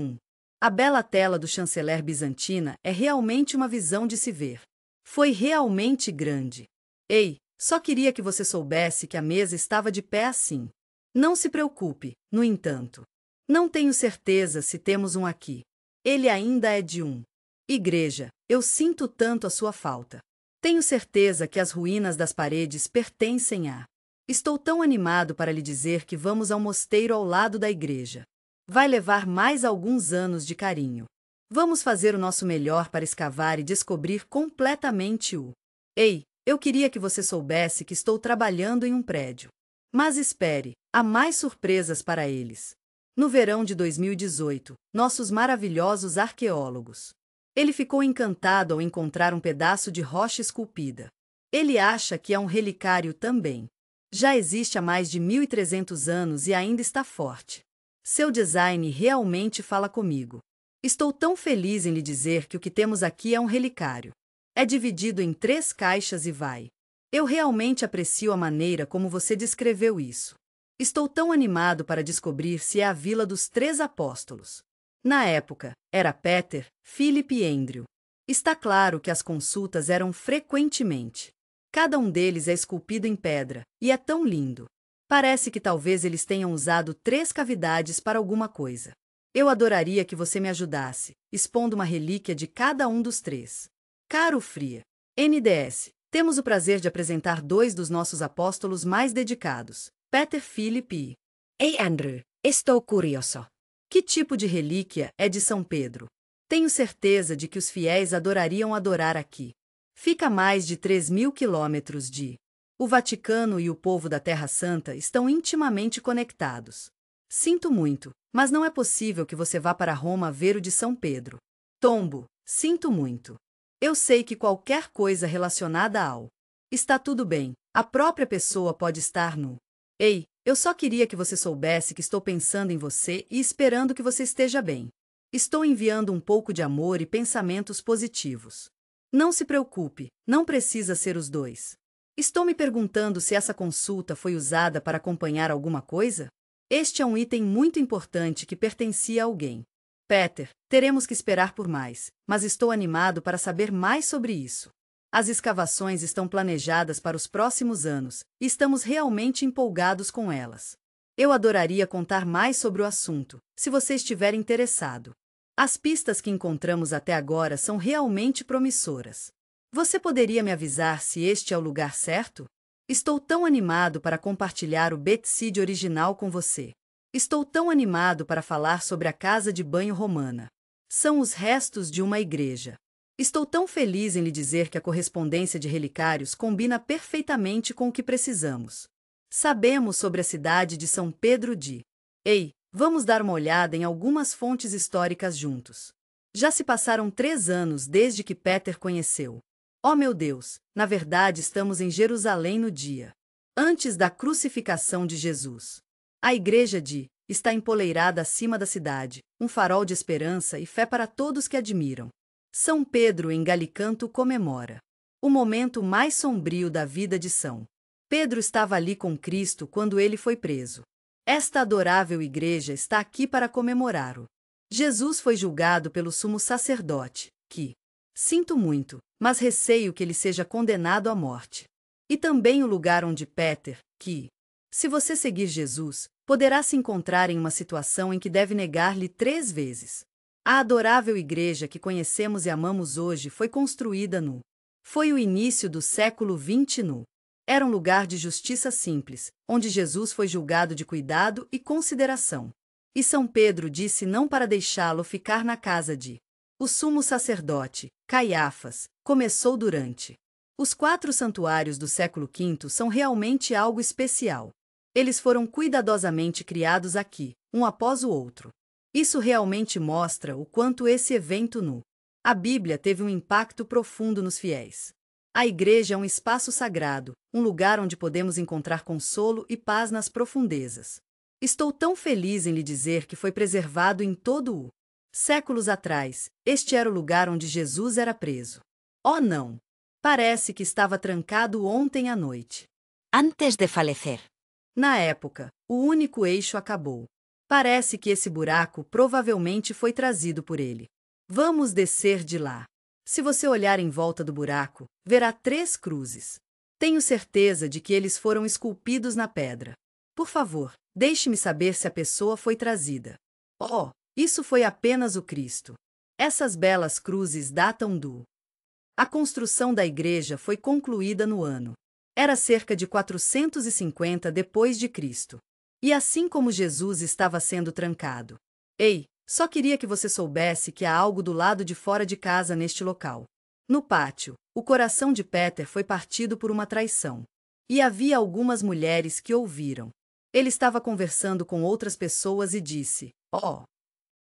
A bela tela do chanceler bizantina é realmente uma visão de se ver. Foi realmente grande. Ei, só queria que você soubesse que a mesa estava de pé assim. Não se preocupe, no entanto. Não tenho certeza se temos um aqui. Ele ainda é de igreja, eu sinto tanto a sua falta. Tenho certeza que as ruínas das paredes pertencem a. Estou tão animado para lhe dizer que vamos ao mosteiro ao lado da igreja. Vai levar mais alguns anos de carinho. Vamos fazer o nosso melhor para escavar e descobrir completamente Ei, eu queria que você soubesse que estou trabalhando em um prédio. Mas espere, há mais surpresas para eles. No verão de 2018, nossos maravilhosos arqueólogos. Ele ficou encantado ao encontrar um pedaço de rocha esculpida. Ele acha que é um relicário também. Já existe há mais de 1300 anos e ainda está forte. Seu design realmente fala comigo. Estou tão feliz em lhe dizer que o que temos aqui é um relicário. É dividido em 3 caixas e vai. Eu realmente aprecio a maneira como você descreveu isso. Estou tão animado para descobrir se é a vila dos 3 apóstolos. Na época, era Peter, Philip e Andrew. Está claro que as consultas eram frequentemente. Cada um deles é esculpido em pedra, e é tão lindo. Parece que talvez eles tenham usado 3 cavidades para alguma coisa. Eu adoraria que você me ajudasse, expondo uma relíquia de cada um dos 3. Caro Fria, NDS, temos o prazer de apresentar 2 dos nossos apóstolos mais dedicados, Peter Philip e... Ei, Andrew, estou curioso. Que tipo de relíquia é de São Pedro? Tenho certeza de que os fiéis adorariam adorar aqui. Fica a mais de 3.000 quilômetros de... O Vaticano e o povo da Terra Santa estão intimamente conectados. Sinto muito, mas não é possível que você vá para Roma ver o de São Pedro. Tombo, sinto muito. Eu sei que qualquer coisa relacionada ao... Está tudo bem, a própria pessoa pode estar no... Ei, eu só queria que você soubesse que estou pensando em você e esperando que você esteja bem. Estou enviando um pouco de amor e pensamentos positivos. Não se preocupe, não precisa ser os 2. Estou me perguntando se essa consulta foi usada para acompanhar alguma coisa? Este é um item muito importante que pertencia a alguém. Peter, teremos que esperar por mais, mas estou animado para saber mais sobre isso. As escavações estão planejadas para os próximos anos, e estamos realmente empolgados com elas. Eu adoraria contar mais sobre o assunto, se você estiver interessado. As pistas que encontramos até agora são realmente promissoras. Você poderia me avisar se este é o lugar certo? Estou tão animado para compartilhar o Betseed original com você. Estou tão animado para falar sobre a casa de banho romana. São os restos de uma igreja. Estou tão feliz em lhe dizer que a correspondência de relicários combina perfeitamente com o que precisamos. Sabemos sobre a cidade de São Pedro de... Ei, vamos dar uma olhada em algumas fontes históricas juntos. Já se passaram 3 anos desde que Peter conheceu. Oh meu Deus, na verdade estamos em Jerusalém no dia antes da crucificação de Jesus. A igreja de está empoleirada acima da cidade, um farol de esperança e fé para todos que admiram. São Pedro em Galicanto comemora o momento mais sombrio da vida de São Pedro. Estava ali com Cristo quando ele foi preso. Esta adorável igreja está aqui para comemorar-o. Jesus foi julgado pelo sumo sacerdote, que... Sinto muito, mas receio que ele seja condenado à morte. E também o lugar onde Peter, que... Se você seguir Jesus, poderá se encontrar em uma situação em que deve negar-lhe 3 vezes. A adorável igreja que conhecemos e amamos hoje foi construída no... Foi o início do século XX no... Era um lugar de justiça simples, onde Jesus foi julgado de cuidado e consideração. E São Pedro disse não para deixá-lo ficar na casa de... O sumo sacerdote, Caiafas, começou durante... Os 4 santuários do século V são realmente algo especial. Eles foram cuidadosamente criados aqui, um após o outro. Isso realmente mostra o quanto esse evento no... A Bíblia teve um impacto profundo nos fiéis. A igreja é um espaço sagrado, um lugar onde podemos encontrar consolo e paz nas profundezas. Estou tão feliz em lhe dizer que foi preservado em todo o... Séculos atrás, este era o lugar onde Jesus era preso. Oh não! Parece que estava trancado ontem à noite. Antes de falecer. Na época, o único eixo acabou. Parece que esse buraco provavelmente foi trazido por ele. Vamos descer de lá. Se você olhar em volta do buraco, verá 3 cruzes. Tenho certeza de que eles foram esculpidos na pedra. Por favor, deixe-me saber se a pessoa foi trazida. Oh, isso foi apenas o Cristo. Essas belas cruzes datam do... A construção da igreja foi concluída no ano. Era cerca de 450 depois de Cristo. E assim como Jesus estava sendo trancado. Ei, só queria que você soubesse que há algo do lado de fora de casa neste local. No pátio, o coração de Peter foi partido por uma traição. E havia algumas mulheres que ouviram. Ele estava conversando com outras pessoas e disse: Oh,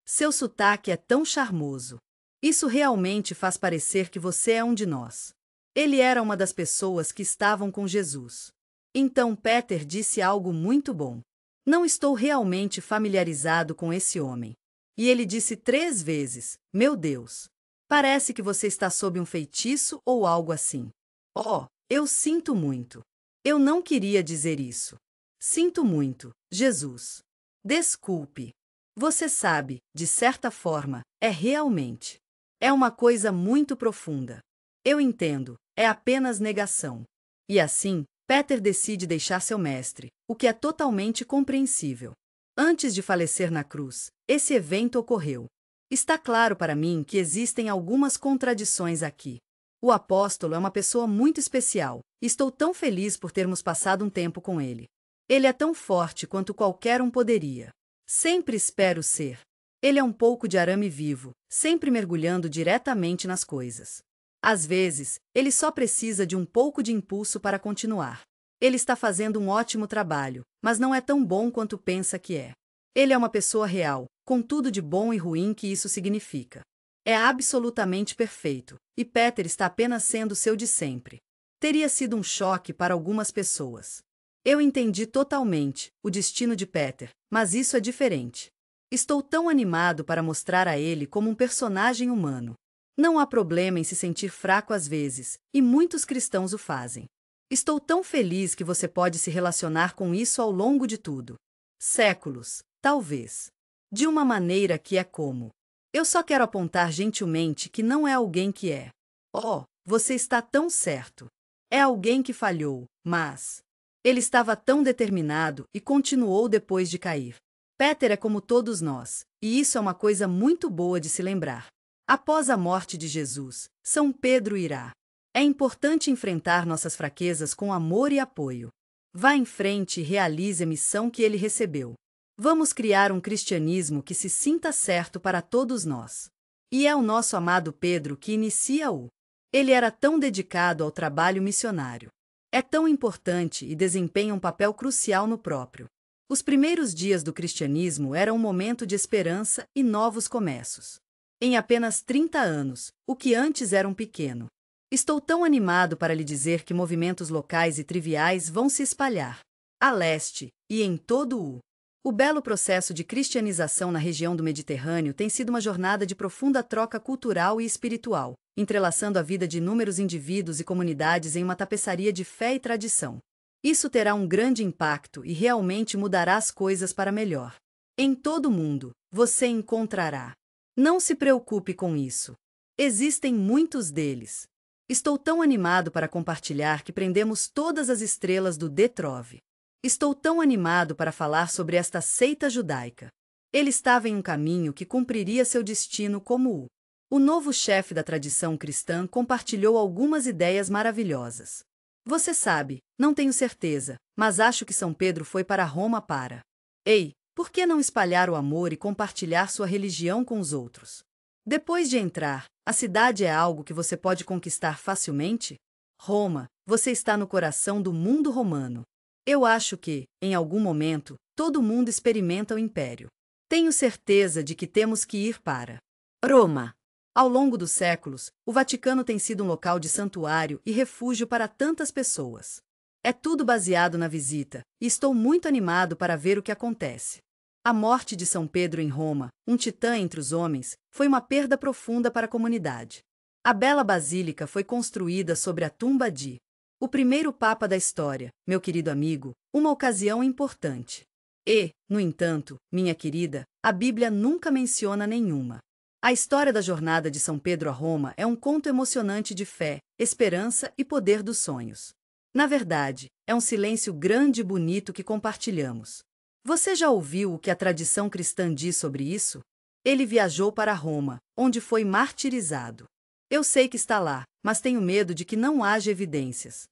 seu sotaque é tão charmoso. Isso realmente faz parecer que você é um de nós. Ele era uma das pessoas que estavam com Jesus. Então Peter disse algo muito bom. Não estou realmente familiarizado com esse homem. E ele disse 3 vezes: Meu Deus! Parece que você está sob um feitiço ou algo assim. Oh, eu sinto muito. Eu não queria dizer isso. Sinto muito, Jesus. Desculpe. Você sabe, de certa forma, é realmente. É uma coisa muito profunda. Eu entendo, é apenas negação. E assim, Peter decide deixar seu mestre, o que é totalmente compreensível. Antes de falecer na cruz, esse evento ocorreu. Está claro para mim que existem algumas contradições aqui. O apóstolo é uma pessoa muito especial, e estou tão feliz por termos passado um tempo com ele. Ele é tão forte quanto qualquer um poderia. Sempre espero ser. Ele é um pouco de arame vivo, sempre mergulhando diretamente nas coisas. Às vezes, ele só precisa de um pouco de impulso para continuar. Ele está fazendo um ótimo trabalho, mas não é tão bom quanto pensa que é. Ele é uma pessoa real, com tudo de bom e ruim que isso significa. É absolutamente perfeito, e Peter está apenas sendo seu de sempre. Teria sido um choque para algumas pessoas. Eu entendi totalmente o destino de Peter, mas isso é diferente. Estou tão animado para mostrar a ele como um personagem humano. Não há problema em se sentir fraco às vezes, e muitos cristãos o fazem. Estou tão feliz que você pode se relacionar com isso ao longo de tudo. Séculos, talvez. De uma maneira que é como. Eu só quero apontar gentilmente que não é alguém que é. Oh, você está tão certo. É alguém que falhou, mas ele estava tão determinado e continuou depois de cair. Peter é como todos nós, e isso é uma coisa muito boa de se lembrar. Após a morte de Jesus, São Pedro irá. É importante enfrentar nossas fraquezas com amor e apoio. Vá em frente e realize a missão que ele recebeu. Vamos criar um cristianismo que se sinta certo para todos nós. E é o nosso amado Pedro que inicia-o. Ele era tão dedicado ao trabalho missionário. É tão importante e desempenha um papel crucial no próprio. Os primeiros dias do cristianismo eram um momento de esperança e novos começos. Em apenas 30 anos, o que antes era um pequeno. Estou tão animado para lhe dizer que movimentos locais e triviais vão se espalhar. A leste, e em todo o belo processo de cristianização na região do Mediterrâneo tem sido uma jornada de profunda troca cultural e espiritual, entrelaçando a vida de inúmeros indivíduos e comunidades em uma tapeçaria de fé e tradição. Isso terá um grande impacto e realmente mudará as coisas para melhor. Em todo o mundo, você encontrará. Não se preocupe com isso. Existem muitos deles. Estou tão animado para compartilhar que prendemos todas as estrelas do De Trove. Estou tão animado para falar sobre esta seita judaica. Ele estava em um caminho que cumpriria seu destino como o novo chefe da tradição cristã compartilhou algumas ideias maravilhosas. Você sabe, não tenho certeza, mas acho que São Pedro foi para Roma para. Ei, por que não espalhar o amor e compartilhar sua religião com os outros? Depois de entrar, a cidade é algo que você pode conquistar facilmente? Roma, você está no coração do mundo romano. Eu acho que, em algum momento, todo mundo experimenta o império. Tenho certeza de que temos que ir para Roma. Ao longo dos séculos, o Vaticano tem sido um local de santuário e refúgio para tantas pessoas. É tudo baseado na visita, e estou muito animado para ver o que acontece. A morte de São Pedro em Roma, um titã entre os homens, foi uma perda profunda para a comunidade. A bela basílica foi construída sobre a tumba de o primeiro papa da história, meu querido amigo, uma ocasião importante. E, no entanto, minha querida, a Bíblia nunca menciona nenhuma. A história da jornada de São Pedro a Roma é um conto emocionante de fé, esperança e poder dos sonhos. Na verdade, é um silêncio grande e bonito que compartilhamos. Você já ouviu o que a tradição cristã diz sobre isso? Ele viajou para Roma, onde foi martirizado. Eu sei que está lá, mas tenho medo de que não haja evidências.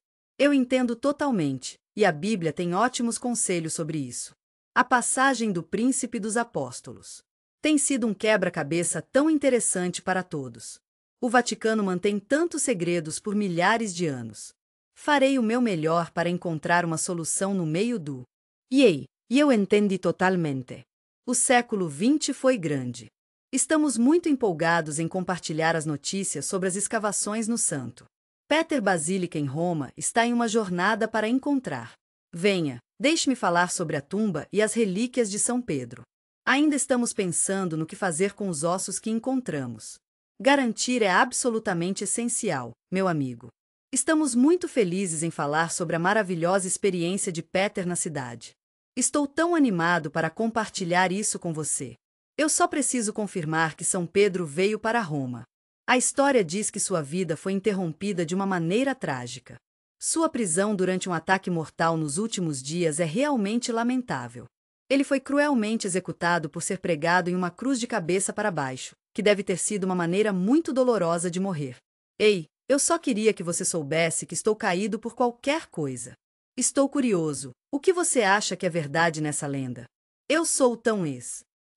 Eu entendo totalmente, e a Bíblia tem ótimos conselhos sobre isso. A passagem do Príncipe dos Apóstolos tem sido um quebra-cabeça tão interessante para todos. O Vaticano mantém tantos segredos por milhares de anos. Farei o meu melhor para encontrar uma solução no meio do. E eu entendi totalmente. O século XX foi grande. Estamos muito empolgados em compartilhar as notícias sobre as escavações no Santo Peter Basílica em Roma está em uma jornada para encontrar. Venha, deixe-me falar sobre a tumba e as relíquias de São Pedro. Ainda estamos pensando no que fazer com os ossos que encontramos. Garantir é absolutamente essencial, meu amigo. Estamos muito felizes em falar sobre a maravilhosa experiência de Peter na cidade. Estou tão animado para compartilhar isso com você. Eu só preciso confirmar que São Pedro veio para Roma. A história diz que sua vida foi interrompida de uma maneira trágica. Sua prisão durante um ataque mortal nos últimos dias é realmente lamentável. Ele foi cruelmente executado por ser pregado em uma cruz de cabeça para baixo, que deve ter sido uma maneira muito dolorosa de morrer. Ei, eu só queria que você soubesse que estou caído por qualquer coisa. Estou curioso, o que você acha que é verdade nessa lenda? Eu sou tão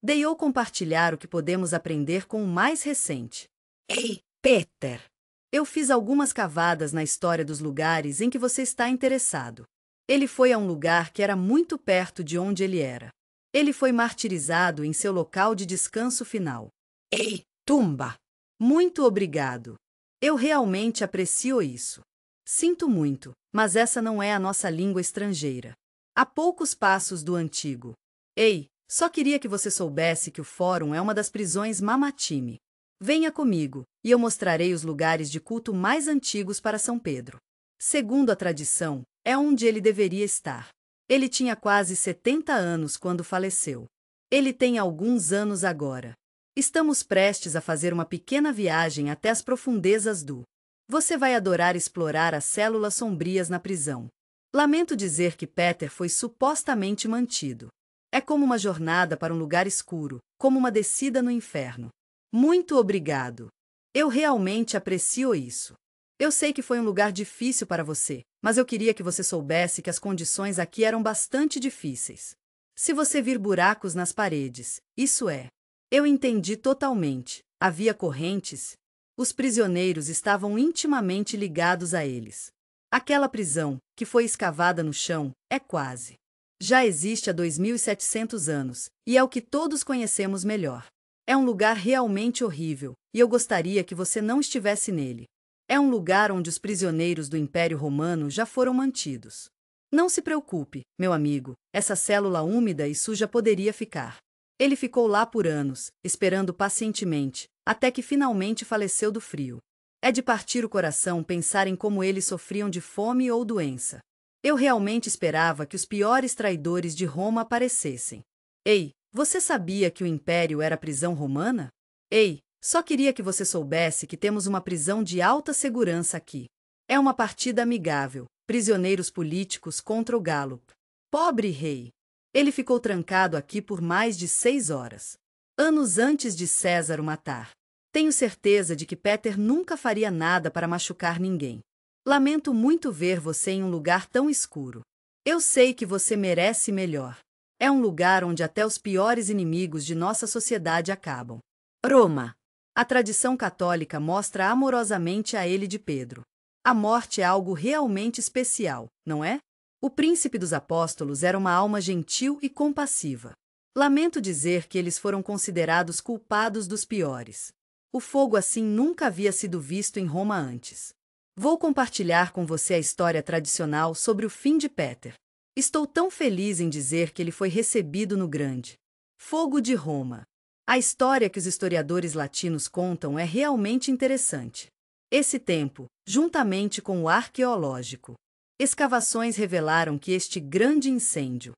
Dei ou compartilhar o que podemos aprender com o mais recente. Ei, Peter! Eu fiz algumas cavadas na história dos lugares em que você está interessado. Ele foi a um lugar que era muito perto de onde ele era. Ele foi martirizado em seu local de descanso final. Ei, tumba! Muito obrigado. Eu realmente aprecio isso. Sinto muito, mas essa não é a nossa língua estrangeira. Há poucos passos do antigo. Ei, só queria que você soubesse que o fórum é uma das prisões Mamatime. Venha comigo, e eu mostrarei os lugares de culto mais antigos para São Pedro. Segundo a tradição, é onde ele deveria estar. Ele tinha quase 70 anos quando faleceu. Ele tem alguns anos agora. Estamos prestes a fazer uma pequena viagem até as profundezas do. Você vai adorar explorar as células sombrias na prisão. Lamento dizer que Peter foi supostamente mantido. É como uma jornada para um lugar escuro, como uma descida no inferno. Muito obrigado. Eu realmente aprecio isso. Eu sei que foi um lugar difícil para você, mas eu queria que você soubesse que as condições aqui eram bastante difíceis. Se você vir buracos nas paredes, isso é. Eu entendi totalmente. Havia correntes. Os prisioneiros estavam intimamente ligados a eles. Aquela prisão, que foi escavada no chão, é quase. Já existe há 2.700 anos, e é o que todos conhecemos melhor. É um lugar realmente horrível, e eu gostaria que você não estivesse nele. É um lugar onde os prisioneiros do Império Romano já foram mantidos. Não se preocupe, meu amigo, essa célula úmida e suja poderia ficar. Ele ficou lá por anos, esperando pacientemente, até que finalmente faleceu do frio. É de partir o coração pensar em como eles sofriam de fome ou doença. Eu realmente esperava que os piores traidores de Roma aparecessem. Ei, você sabia que o Império era prisão romana? Ei, só queria que você soubesse que temos uma prisão de alta segurança aqui. É uma partida amigável, prisioneiros políticos contra o Gallup. Pobre rei! Ele ficou trancado aqui por mais de 6 horas. Anos antes de César o matar. Tenho certeza de que Peter nunca faria nada para machucar ninguém. Lamento muito ver você em um lugar tão escuro. Eu sei que você merece melhor. É um lugar onde até os piores inimigos de nossa sociedade acabam. Roma! A tradição católica mostra amorosamente a ele de Pedro. A morte é algo realmente especial, não é? O príncipe dos apóstolos era uma alma gentil e compassiva. Lamento dizer que eles foram considerados culpados dos piores. O fogo assim nunca havia sido visto em Roma antes. Vou compartilhar com você a história tradicional sobre o fim de Peter. Estou tão feliz em dizer que ele foi recebido no grande fogo de Roma. A história que os historiadores latinos contam é realmente interessante. Esse tempo, juntamente com o arqueológico, escavações revelaram que este grande incêndio,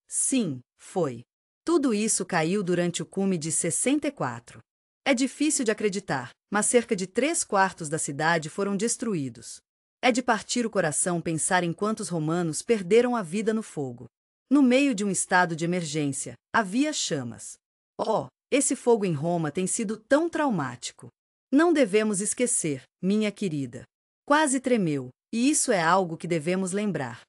sim, foi. Tudo isso caiu durante o cume de 64. É difícil de acreditar, mas cerca de 3/4 da cidade foram destruídos. É de partir o coração pensar em quantos romanos perderam a vida no fogo. No meio de um estado de emergência, havia chamas. Esse fogo em Roma tem sido tão traumático. Não devemos esquecer, minha querida. Quase tremeu, e isso é algo que devemos lembrar.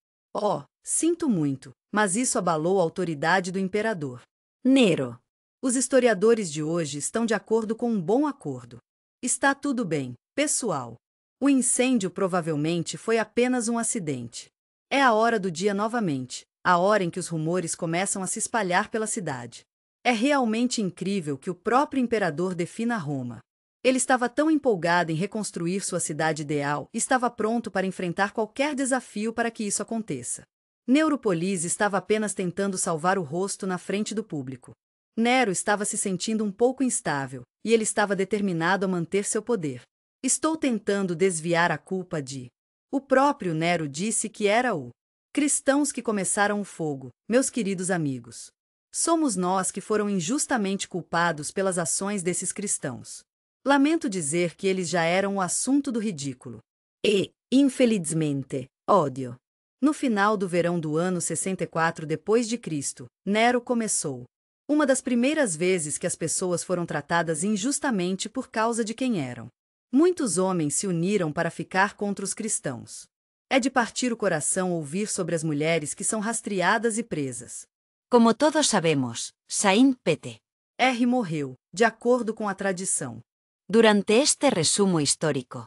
Sinto muito, mas isso abalou a autoridade do imperador. Nero! Os historiadores de hoje estão de acordo com um bom acordo. Está tudo bem, pessoal. O incêndio provavelmente foi apenas um acidente. É a hora do dia novamente, a hora em que os rumores começam a se espalhar pela cidade. É realmente incrível que o próprio imperador defina Roma. Ele estava tão empolgado em reconstruir sua cidade ideal e estava pronto para enfrentar qualquer desafio para que isso aconteça. Neuropolis estava apenas tentando salvar o rosto na frente do público. Nero estava se sentindo um pouco instável, e ele estava determinado a manter seu poder. Estou tentando desviar a culpa de... O próprio Nero disse que era o... cristãos que começaram o fogo, meus queridos amigos. Somos nós que foram injustamente culpados pelas ações desses cristãos. Lamento dizer que eles já eram o assunto do ridículo. E, infelizmente, ódio. No final do verão do ano 64 d.C., Nero começou. Uma das primeiras vezes que as pessoas foram tratadas injustamente por causa de quem eram. Muitos homens se uniram para ficar contra os cristãos. É de partir o coração ouvir sobre as mulheres que são rastreadas e presas. Como todos sabemos, Saint Pete. R morreu, de acordo com a tradição. Durante este resumo histórico.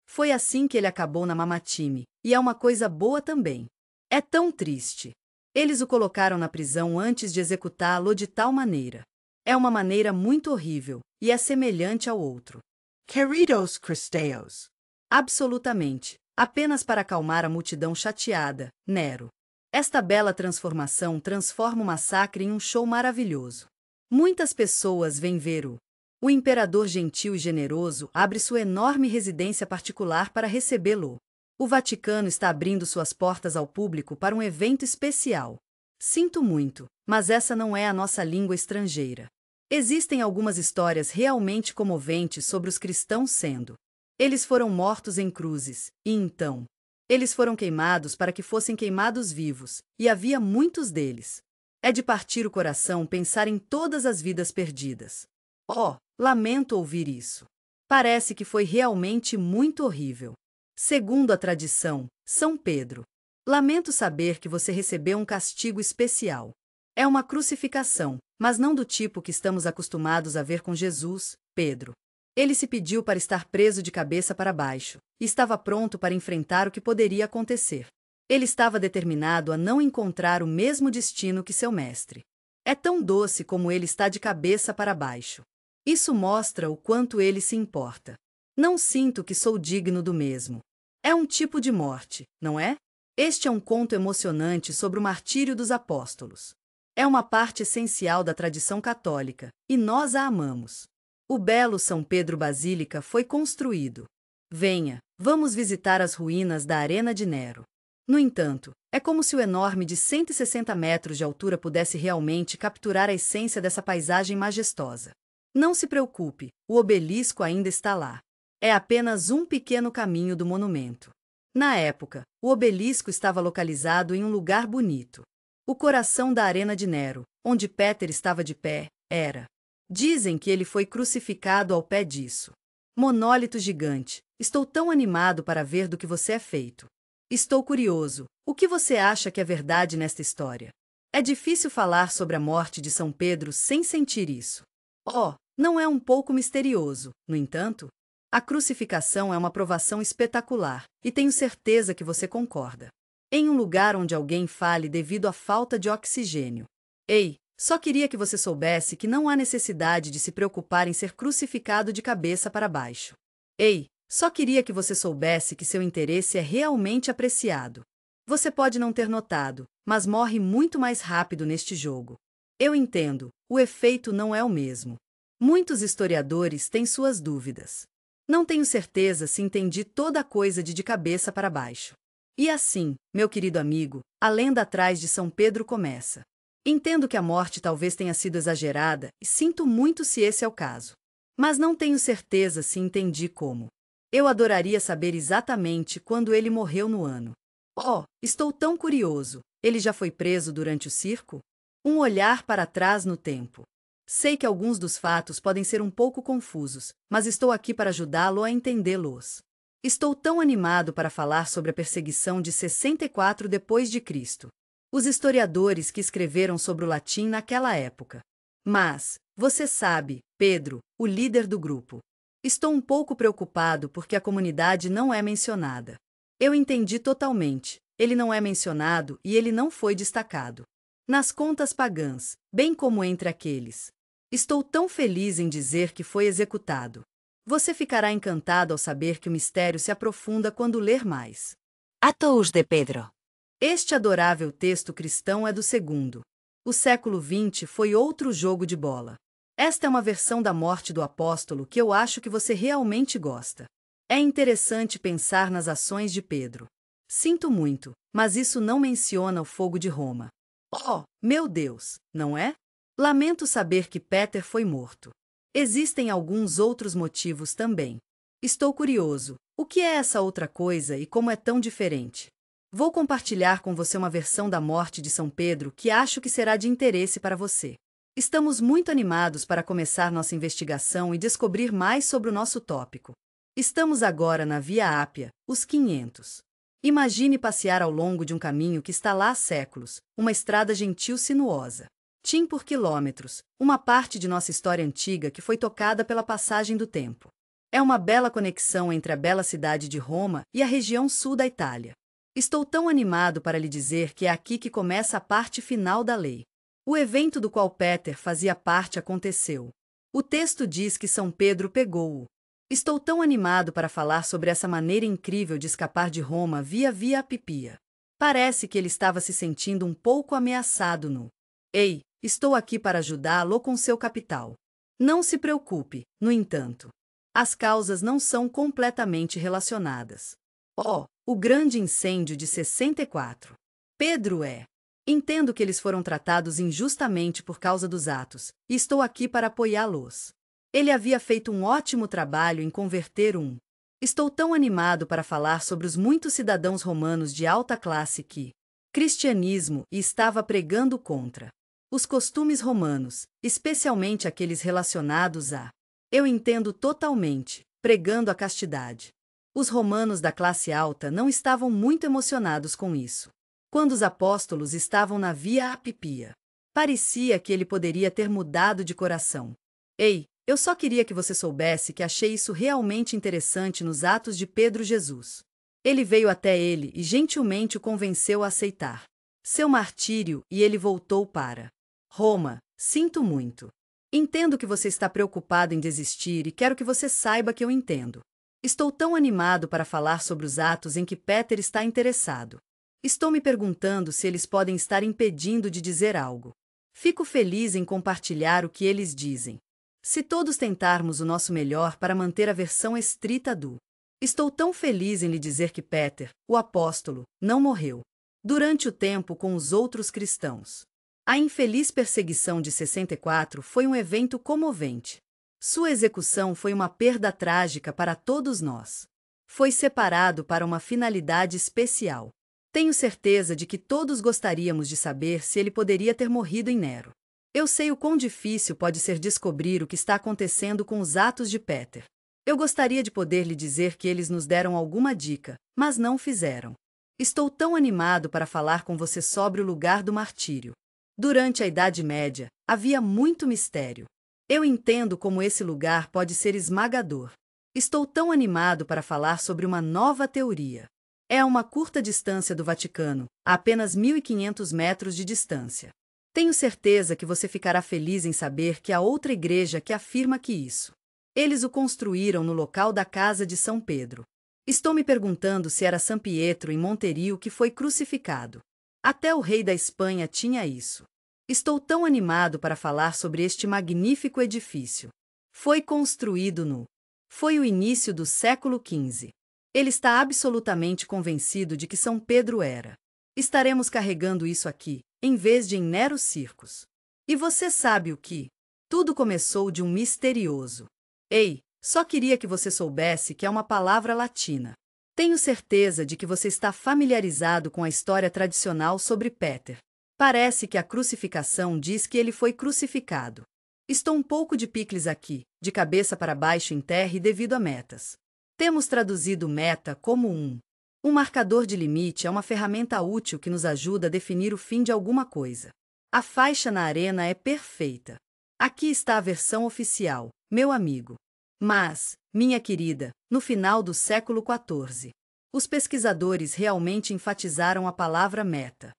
Foi assim que ele acabou na Mamatime, e é uma coisa boa também. É tão triste. Eles o colocaram na prisão antes de executá-lo de tal maneira. É uma maneira muito horrível, e é semelhante ao outro. Queridos cristãos. Absolutamente. Apenas para acalmar a multidão chateada, Nero. Esta bela transformação transforma o massacre em um show maravilhoso. Muitas pessoas vêm ver o imperador gentil e generoso abre sua enorme residência particular para recebê-lo. O Vaticano está abrindo suas portas ao público para um evento especial. Sinto muito, mas essa não é a nossa língua estrangeira. Existem algumas histórias realmente comoventes sobre os cristãos sendo. Eles foram mortos em cruzes, e então, eles foram queimados para que fossem queimados vivos, e havia muitos deles. É de partir o coração pensar em todas as vidas perdidas. Oh, lamento ouvir isso. Parece que foi realmente muito horrível. Segundo a tradição, São Pedro. Lamento saber que você recebeu um castigo especial. É uma crucificação, mas não do tipo que estamos acostumados a ver com Jesus, Pedro. Ele se pediu para estar preso de cabeça para baixo, e estava pronto para enfrentar o que poderia acontecer. Ele estava determinado a não encontrar o mesmo destino que seu mestre. É tão doce como ele está de cabeça para baixo. Isso mostra o quanto ele se importa. Não sinto que sou digno do mesmo. É um tipo de morte, não é? Este é um conto emocionante sobre o martírio dos apóstolos. É uma parte essencial da tradição católica, e nós a amamos. O belo São Pedro Basílica foi construído. Venha, vamos visitar as ruínas da Arena de Nero. No entanto, é como se o enorme de 160 metros de altura pudesse realmente capturar a essência dessa paisagem majestosa. Não se preocupe, o obelisco ainda está lá. É apenas um pequeno caminho do monumento. Na época, o obelisco estava localizado em um lugar bonito. O coração da Arena de Nero, onde Peter estava de pé, era. Dizem que ele foi crucificado ao pé disso. Monólito gigante, estou tão animado para ver do que você é feito. Estou curioso, o que você acha que é verdade nesta história? É difícil falar sobre a morte de São Pedro sem sentir isso. Oh, não é um pouco misterioso, no entanto? A crucificação é uma provação espetacular, e tenho certeza que você concorda. Em um lugar onde alguém fale devido à falta de oxigênio. Ei, só queria que você soubesse que não há necessidade de se preocupar em ser crucificado de cabeça para baixo. Ei, só queria que você soubesse que seu interesse é realmente apreciado. Você pode não ter notado, mas morre muito mais rápido neste jogo. Eu entendo, o efeito não é o mesmo. Muitos historiadores têm suas dúvidas. Não tenho certeza se entendi toda a coisa de cabeça para baixo. E assim, meu querido amigo, a lenda atrás de São Pedro começa. Entendo que a morte talvez tenha sido exagerada e sinto muito se esse é o caso. Mas não tenho certeza se entendi como. Eu adoraria saber exatamente quando ele morreu no ano. Oh, estou tão curioso. Ele já foi preso durante o circo? Um olhar para trás no tempo. Sei que alguns dos fatos podem ser um pouco confusos, mas estou aqui para ajudá-lo a entendê-los. Estou tão animado para falar sobre a perseguição de 64 d.C. Os historiadores que escreveram sobre o latim naquela época. Mas, você sabe, Pedro, o líder do grupo. Estou um pouco preocupado porque a comunidade não é mencionada. Eu entendi totalmente, ele não é mencionado e ele não foi destacado. Nas contas pagãs, bem como entre aqueles. Estou tão feliz em dizer que foi executado. Você ficará encantado ao saber que o mistério se aprofunda quando ler mais. Atos de Pedro. Este adorável texto cristão é do segundo. O século XX foi outro jogo de bola. Esta é uma versão da morte do apóstolo que eu acho que você realmente gosta. É interessante pensar nas ações de Pedro. Sinto muito, mas isso não menciona o fogo de Roma. Oh, meu Deus, não é? Lamento saber que Peter foi morto. Existem alguns outros motivos também. Estou curioso. O que é essa outra coisa e como é tão diferente? Vou compartilhar com você uma versão da morte de São Pedro que acho que será de interesse para você. Estamos muito animados para começar nossa investigação e descobrir mais sobre o nosso tópico. Estamos agora na Via Ápia, os 500. Imagine passear ao longo de um caminho que está lá há séculos, uma estrada gentil sinuosa. Por quilômetros, uma parte de nossa história antiga que foi tocada pela passagem do tempo. É uma bela conexão entre a bela cidade de Roma e a região sul da Itália. Estou tão animado para lhe dizer que é aqui que começa a parte final da lei. O evento do qual Peter fazia parte aconteceu. O texto diz que São Pedro pegou-o. Estou tão animado para falar sobre essa maneira incrível de escapar de Roma via Via Apia. Parece que ele estava se sentindo um pouco ameaçado no... Ei, estou aqui para ajudá-lo com seu capital. Não se preocupe, no entanto. As causas não são completamente relacionadas. O grande incêndio de 64. Pedro é. Entendo que eles foram tratados injustamente por causa dos atos, e estou aqui para apoiá-los. Ele havia feito um ótimo trabalho em converter um. Estou tão animado para falar sobre os muitos cidadãos romanos de alta classe que cristianismo e estava pregando contra os costumes romanos, especialmente aqueles relacionados a... Eu entendo totalmente, pregando a castidade. Os romanos da classe alta não estavam muito emocionados com isso. Quando os apóstolos estavam na Via Apia, parecia que ele poderia ter mudado de coração. Ei, eu só queria que você soubesse que achei isso realmente interessante nos Atos de Pedro Jesus. Ele veio até ele e gentilmente o convenceu a aceitar seu martírio e ele voltou para Roma. Sinto muito. Entendo que você está preocupado em desistir e quero que você saiba que eu entendo. Estou tão animado para falar sobre os atos em que Peter está interessado. Estou me perguntando se eles podem estar impedindo de dizer algo. Fico feliz em compartilhar o que eles dizem. Se todos tentarmos o nosso melhor para manter a versão estrita do... Estou tão feliz em lhe dizer que Peter, o apóstolo, não morreu durante o tempo com os outros cristãos. A infeliz perseguição de 64 foi um evento comovente. Sua execução foi uma perda trágica para todos nós. Foi separado para uma finalidade especial. Tenho certeza de que todos gostaríamos de saber se ele poderia ter morrido em Nero. Eu sei o quão difícil pode ser descobrir o que está acontecendo com os atos de Peter. Eu gostaria de poder lhe dizer que eles nos deram alguma dica, mas não fizeram. Estou tão animado para falar com você sobre o lugar do martírio. Durante a Idade Média, havia muito mistério. Eu entendo como esse lugar pode ser esmagador. Estou tão animado para falar sobre uma nova teoria. É a uma curta distância do Vaticano, a apenas 1.500 metros de distância. Tenho certeza que você ficará feliz em saber que há outra igreja que afirma que isso. Eles o construíram no local da casa de São Pedro. Estou me perguntando se era San Pietro em Monterio que foi crucificado. Até o rei da Espanha tinha isso. Estou tão animado para falar sobre este magnífico edifício. Foi construído no... Foi o início do século XV. Ele está absolutamente convencido de que São Pedro era. Estaremos carregando isso aqui, em vez de em Nero Circus. E você sabe o que? Tudo começou de um misterioso. Ei, só queria que você soubesse que é uma palavra latina. Tenho certeza de que você está familiarizado com a história tradicional sobre Peter. Parece que a crucificação diz que ele foi crucificado. Estou um pouco de picles aqui, de cabeça para baixo em terra e devido a metas. Temos traduzido meta como um marcador de limite é uma ferramenta útil que nos ajuda a definir o fim de alguma coisa. A faixa na arena é perfeita. Aqui está a versão oficial, meu amigo. Mas, minha querida, no final do século XIV, os pesquisadores realmente enfatizaram a palavra meta.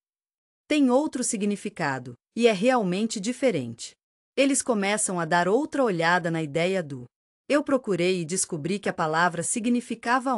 Tem outro significado, e é realmente diferente. Eles começam a dar outra olhada na ideia do... Eu procurei e descobri que a palavra significava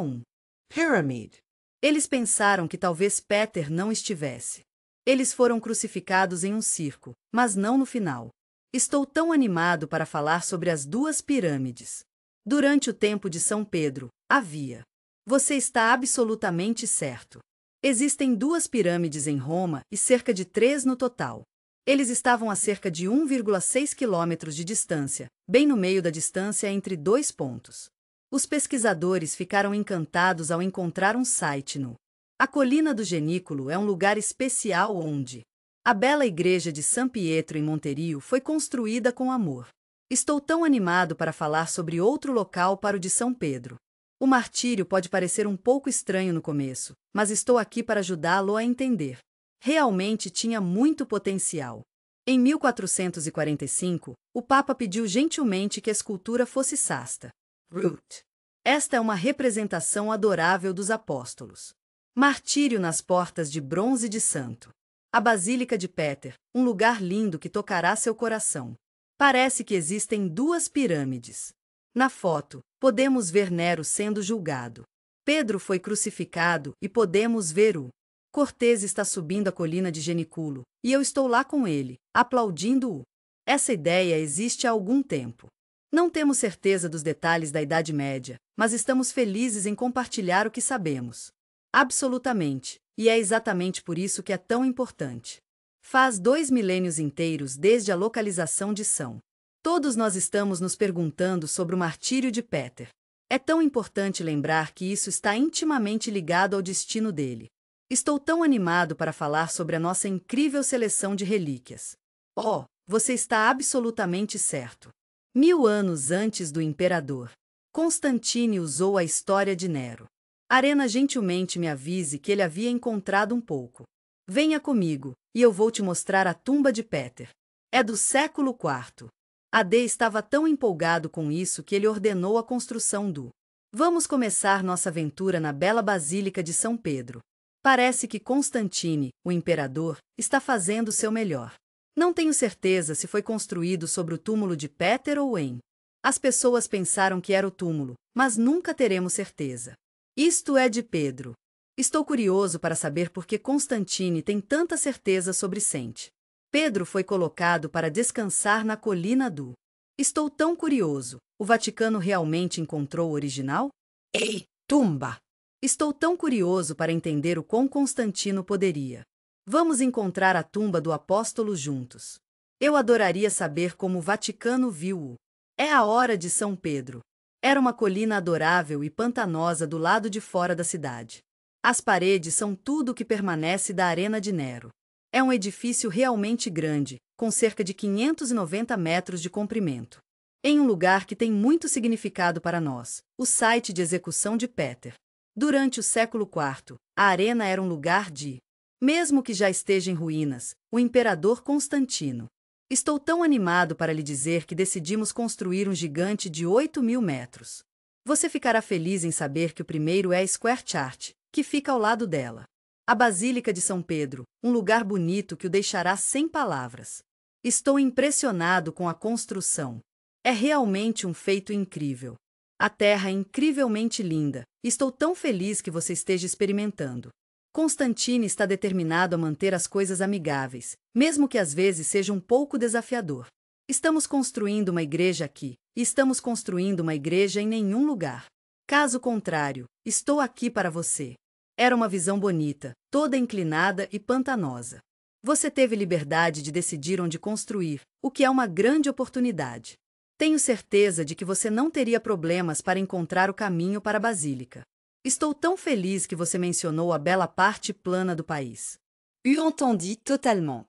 Pyramid. Eles pensaram que talvez Peter não estivesse. Eles foram crucificados em um circo, mas não no final. Estou tão animado para falar sobre as duas pirâmides. Durante o tempo de São Pedro, havia. Você está absolutamente certo. Existem 2 pirâmides em Roma e cerca de 3 no total. Eles estavam a cerca de 1,6 quilômetros de distância, bem no meio da distância entre dois pontos. Os pesquisadores ficaram encantados ao encontrar um site no. A Colina do Genículo é um lugar especial onde a bela igreja de San Pietro em Monterio foi construída com amor. Estou tão animado para falar sobre outro local para o de São Pedro. O martírio pode parecer um pouco estranho no começo, mas estou aqui para ajudá-lo a entender. Realmente tinha muito potencial. Em 1445, o Papa pediu gentilmente que a escultura fosse Sasta. Root. Esta é uma representação adorável dos apóstolos. Martírio nas portas de bronze de santo. A Basílica de Péter, um lugar lindo que tocará seu coração. Parece que existem duas pirâmides. Na foto, podemos ver Nero sendo julgado. Pedro foi crucificado e podemos ver o Cortês está subindo a colina de Geniculo, e eu estou lá com ele, aplaudindo-o. Essa ideia existe há algum tempo. Não temos certeza dos detalhes da Idade Média, mas estamos felizes em compartilhar o que sabemos. Absolutamente, e é exatamente por isso que é tão importante. Faz 2 milênios inteiros desde a localização de São. Todos nós estamos nos perguntando sobre o martírio de Péter. É tão importante lembrar que isso está intimamente ligado ao destino dele. Estou tão animado para falar sobre a nossa incrível seleção de relíquias. Oh, você está absolutamente certo. 1000 anos antes do imperador, Constantine usou a história de Nero. Arena gentilmente me avise que ele havia encontrado um pouco. Venha comigo, e eu vou te mostrar a tumba de Péter. É do século IV. AD estava tão empolgado com isso que ele ordenou a construção do. Vamos começar nossa aventura na bela Basílica de São Pedro. Parece que Constantine, o imperador, está fazendo seu melhor. Não tenho certeza se foi construído sobre o túmulo de Péter ou em. As pessoas pensaram que era o túmulo, mas nunca teremos certeza. Isto é de Pedro. Estou curioso para saber por que Constantine tem tanta certeza sobre Sente. Pedro foi colocado para descansar na colina do. Estou tão curioso. O Vaticano realmente encontrou o original? Ei, tumba! Estou tão curioso para entender o quão Constantino poderia. Vamos encontrar a tumba do apóstolo juntos. Eu adoraria saber como o Vaticano viu-o. É a hora de São Pedro. Era uma colina adorável e pantanosa do lado de fora da cidade. As paredes são tudo o que permanece da Arena de Nero. É um edifício realmente grande, com cerca de 590 metros de comprimento. Em um lugar que tem muito significado para nós, o site de execução de Péter. Durante o século IV, a arena era um lugar de. Mesmo que já esteja em ruínas, o imperador Constantino. Estou tão animado para lhe dizer que decidimos construir um gigante de 8.000 metros. Você ficará feliz em saber que o primeiro é a Square Church, que fica ao lado dela. A Basílica de São Pedro, um lugar bonito que o deixará sem palavras. Estou impressionado com a construção. É realmente um feito incrível. A terra é incrivelmente linda, e estou tão feliz que você esteja experimentando. Constantine está determinado a manter as coisas amigáveis, mesmo que às vezes seja um pouco desafiador. Estamos construindo uma igreja aqui, e estamos construindo uma igreja em nenhum lugar. Caso contrário, estou aqui para você. Era uma visão bonita, toda inclinada e pantanosa. Você teve liberdade de decidir onde construir, o que é uma grande oportunidade. Tenho certeza de que você não teria problemas para encontrar o caminho para a Basílica. Estou tão feliz que você mencionou a bela parte plana do país. Eu entendi totalement.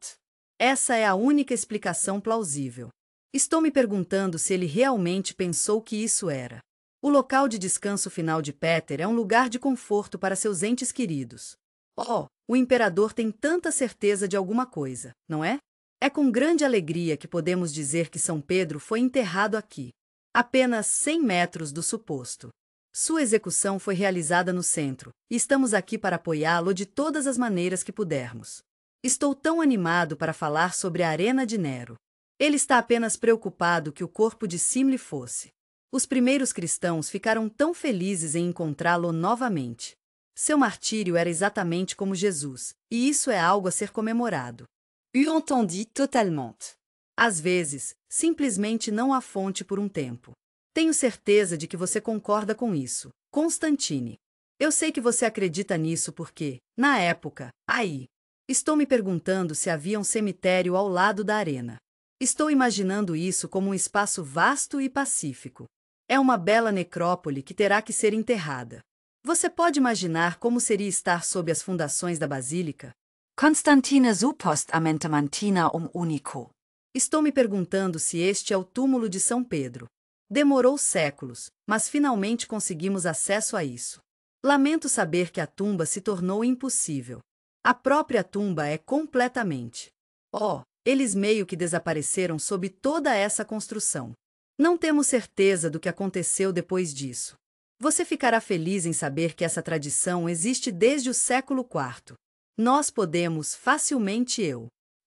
Essa é a única explicação plausível. Estou me perguntando se ele realmente pensou que isso era. O local de descanso final de Péter é um lugar de conforto para seus entes queridos. Oh, o imperador tem tanta certeza de alguma coisa, não é? É com grande alegria que podemos dizer que São Pedro foi enterrado aqui. Apenas 100 metros do suposto. Sua execução foi realizada no centro, e estamos aqui para apoiá-lo de todas as maneiras que pudermos. Estou tão animado para falar sobre a Arena de Nero. Ele está apenas preocupado que o corpo de Simle fosse. Os primeiros cristãos ficaram tão felizes em encontrá-lo novamente. Seu martírio era exatamente como Jesus, e isso é algo a ser comemorado. Eu entendi totalement. Às vezes, simplesmente não há fonte por um tempo. Tenho certeza de que você concorda com isso, Constantine. Eu sei que você acredita nisso porque, na época, aí, Estou me perguntando se havia um cemitério ao lado da arena. Estou imaginando isso como um espaço vasto e pacífico. É uma bela necrópole que terá que ser enterrada. Você pode imaginar como seria estar sob as fundações da basílica? Constantine suppost amentamantina unico. Estou me perguntando se este é o túmulo de São Pedro. Demorou séculos, mas finalmente conseguimos acesso a isso. Lamento saber que a tumba se tornou impossível. A própria tumba é completamente. Oh, eles meio que desapareceram sob toda essa construção. Não temos certeza do que aconteceu depois disso. Você ficará feliz em saber que essa tradição existe desde o século IV. Nós podemos facilmente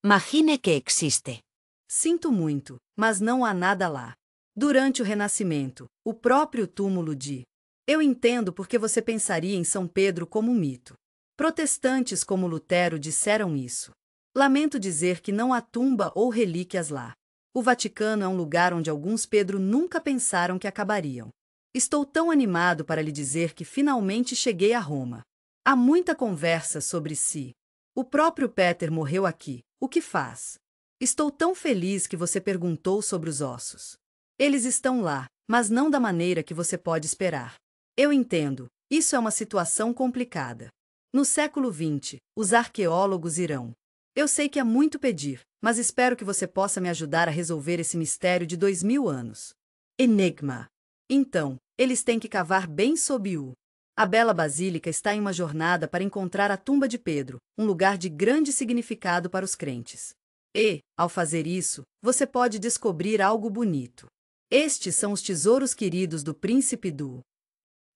Imagine que existe. Sinto muito, mas não há nada lá. Durante o Renascimento, o próprio túmulo de... Eu entendo porque você pensaria em São Pedro como um mito. Protestantes como Lutero disseram isso. Lamento dizer que não há tumba ou relíquias lá. O Vaticano é um lugar onde alguns Pedro nunca pensaram que acabariam. Estou tão animado para lhe dizer que finalmente cheguei a Roma. Há muita conversa sobre si. O próprio Peter morreu aqui. O que faz? Estou tão feliz que você perguntou sobre os ossos. Eles estão lá, mas não da maneira que você pode esperar. Eu entendo, isso é uma situação complicada. No século XX, os arqueólogos irão. Eu sei que é muito pedir, mas espero que você possa me ajudar a resolver esse mistério de 2000 anos. Enigma. Então, eles têm que cavar bem sob o... A bela basílica está em uma jornada para encontrar a tumba de Pedro, um lugar de grande significado para os crentes. E, ao fazer isso, você pode descobrir algo bonito. Estes são os tesouros queridos do príncipe do...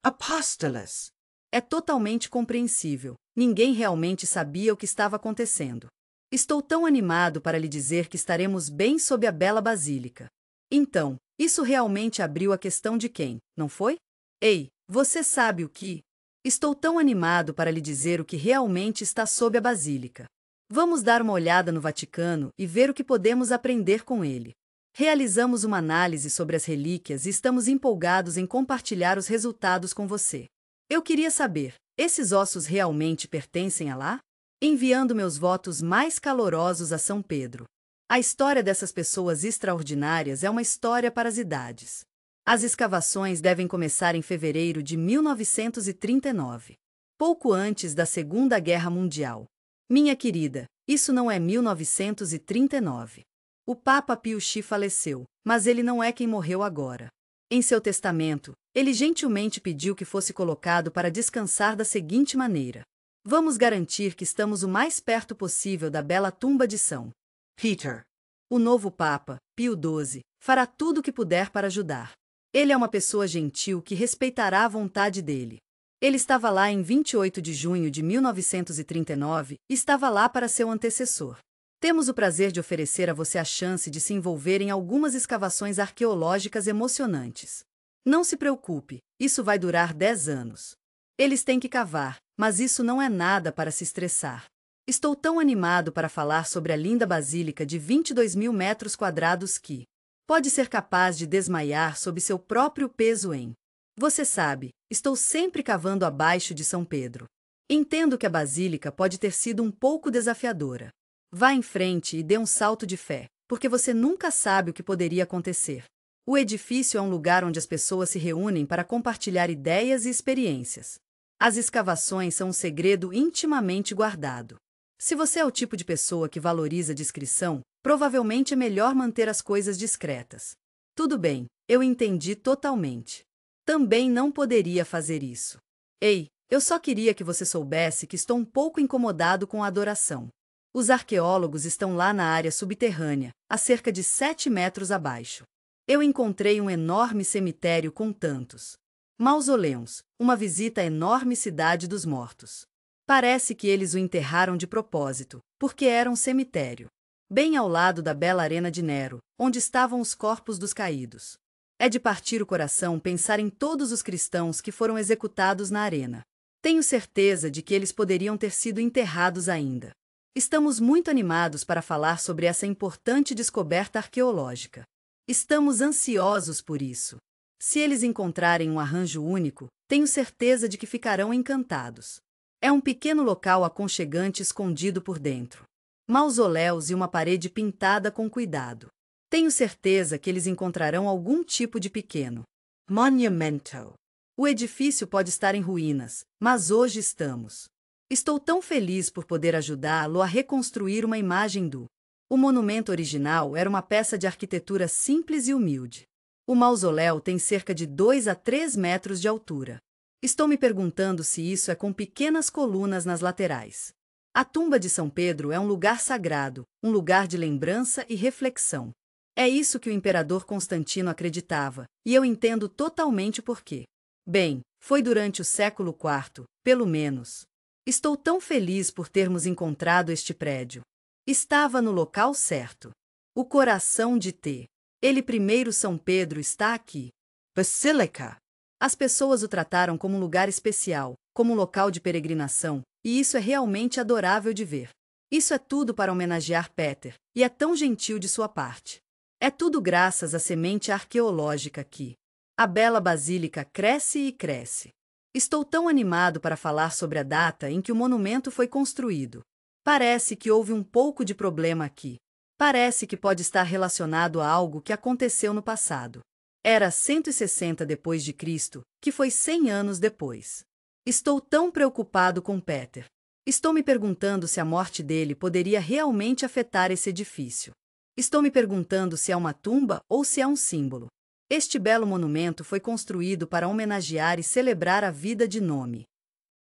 Apostolos. É totalmente compreensível. Ninguém realmente sabia o que estava acontecendo. Estou tão animado para lhe dizer que estaremos bem sob a bela basílica. Então, isso realmente abriu a questão de quem, não foi? Ei, você sabe o que? Estou tão animado para lhe dizer o que realmente está sob a basílica. Vamos dar uma olhada no Vaticano e ver o que podemos aprender com ele. Realizamos uma análise sobre as relíquias e estamos empolgados em compartilhar os resultados com você. Eu queria saber, esses ossos realmente pertencem a lá? Enviando meus votos mais calorosos a São Pedro. A história dessas pessoas extraordinárias é uma história para as idades. As escavações devem começar em fevereiro de 1939, pouco antes da Segunda Guerra Mundial. Minha querida, isso não é 1939. O Papa Pio X faleceu, mas ele não é quem morreu agora. Em seu testamento, ele gentilmente pediu que fosse colocado para descansar da seguinte maneira: vamos garantir que estamos o mais perto possível da bela tumba de São Peter. O novo Papa, Pio XII, fará tudo o que puder para ajudar. Ele é uma pessoa gentil que respeitará a vontade dele. Ele estava lá em 28 de junho de 1939 e estava lá para seu antecessor. Temos o prazer de oferecer a você a chance de se envolver em algumas escavações arqueológicas emocionantes. Não se preocupe, isso vai durar 10 anos. Eles têm que cavar, mas isso não é nada para se estressar. Estou tão animado para falar sobre a linda basílica de 22.000 metros quadrados que pode ser capaz de desmaiar sob seu próprio peso em... Você sabe, estou sempre cavando abaixo de São Pedro. Entendo que a basílica pode ter sido um pouco desafiadora. Vá em frente e dê um salto de fé, porque você nunca sabe o que poderia acontecer. O edifício é um lugar onde as pessoas se reúnem para compartilhar ideias e experiências. As escavações são um segredo intimamente guardado. Se você é o tipo de pessoa que valoriza a discrição, provavelmente é melhor manter as coisas discretas. Tudo bem, eu entendi totalmente. Também não poderia fazer isso. Ei, eu só queria que você soubesse que estou um pouco incomodado com a adoração. Os arqueólogos estão lá na área subterrânea, a cerca de 7 metros abaixo. Eu encontrei um enorme cemitério com tantos mausoléus, uma visita à enorme cidade dos mortos. Parece que eles o enterraram de propósito, porque era um cemitério. Bem ao lado da bela arena de Nero, onde estavam os corpos dos caídos. É de partir o coração pensar em todos os cristãos que foram executados na arena. Tenho certeza de que eles poderiam ter sido enterrados ainda. Estamos muito animados para falar sobre essa importante descoberta arqueológica. Estamos ansiosos por isso. Se eles encontrarem um arranjo único, tenho certeza de que ficarão encantados. É um pequeno local aconchegante escondido por dentro. Mausoléus e uma parede pintada com cuidado. Tenho certeza que eles encontrarão algum tipo de pequeno Monumento. O edifício pode estar em ruínas, mas hoje estamos. Estou tão feliz por poder ajudá-lo a reconstruir uma imagem do. O monumento original era uma peça de arquitetura simples e humilde. O mausoléu tem cerca de 2 a 3 metros de altura. Estou me perguntando se isso é com pequenas colunas nas laterais. A tumba de São Pedro é um lugar sagrado, um lugar de lembrança e reflexão. É isso que o imperador Constantino acreditava, e eu entendo totalmente por quê. Bem, foi durante o século IV, pelo menos. Estou tão feliz por termos encontrado este prédio. Estava no local certo. O coração de T. Ele primeiro São Pedro está aqui. Basilica. As pessoas o trataram como um lugar especial, como um local de peregrinação, e isso é realmente adorável de ver. Isso é tudo para homenagear Peter, e é tão gentil de sua parte. É tudo graças à semente arqueológica aqui. A bela basílica cresce e cresce. Estou tão animado para falar sobre a data em que o monumento foi construído. Parece que houve um pouco de problema aqui. Parece que pode estar relacionado a algo que aconteceu no passado. Era 160 depois de Cristo, que foi 100 anos depois. Estou tão preocupado com Peter. Estou me perguntando se a morte dele poderia realmente afetar esse edifício. Estou me perguntando se é uma tumba ou se é um símbolo. Este belo monumento foi construído para homenagear e celebrar a vida de nome.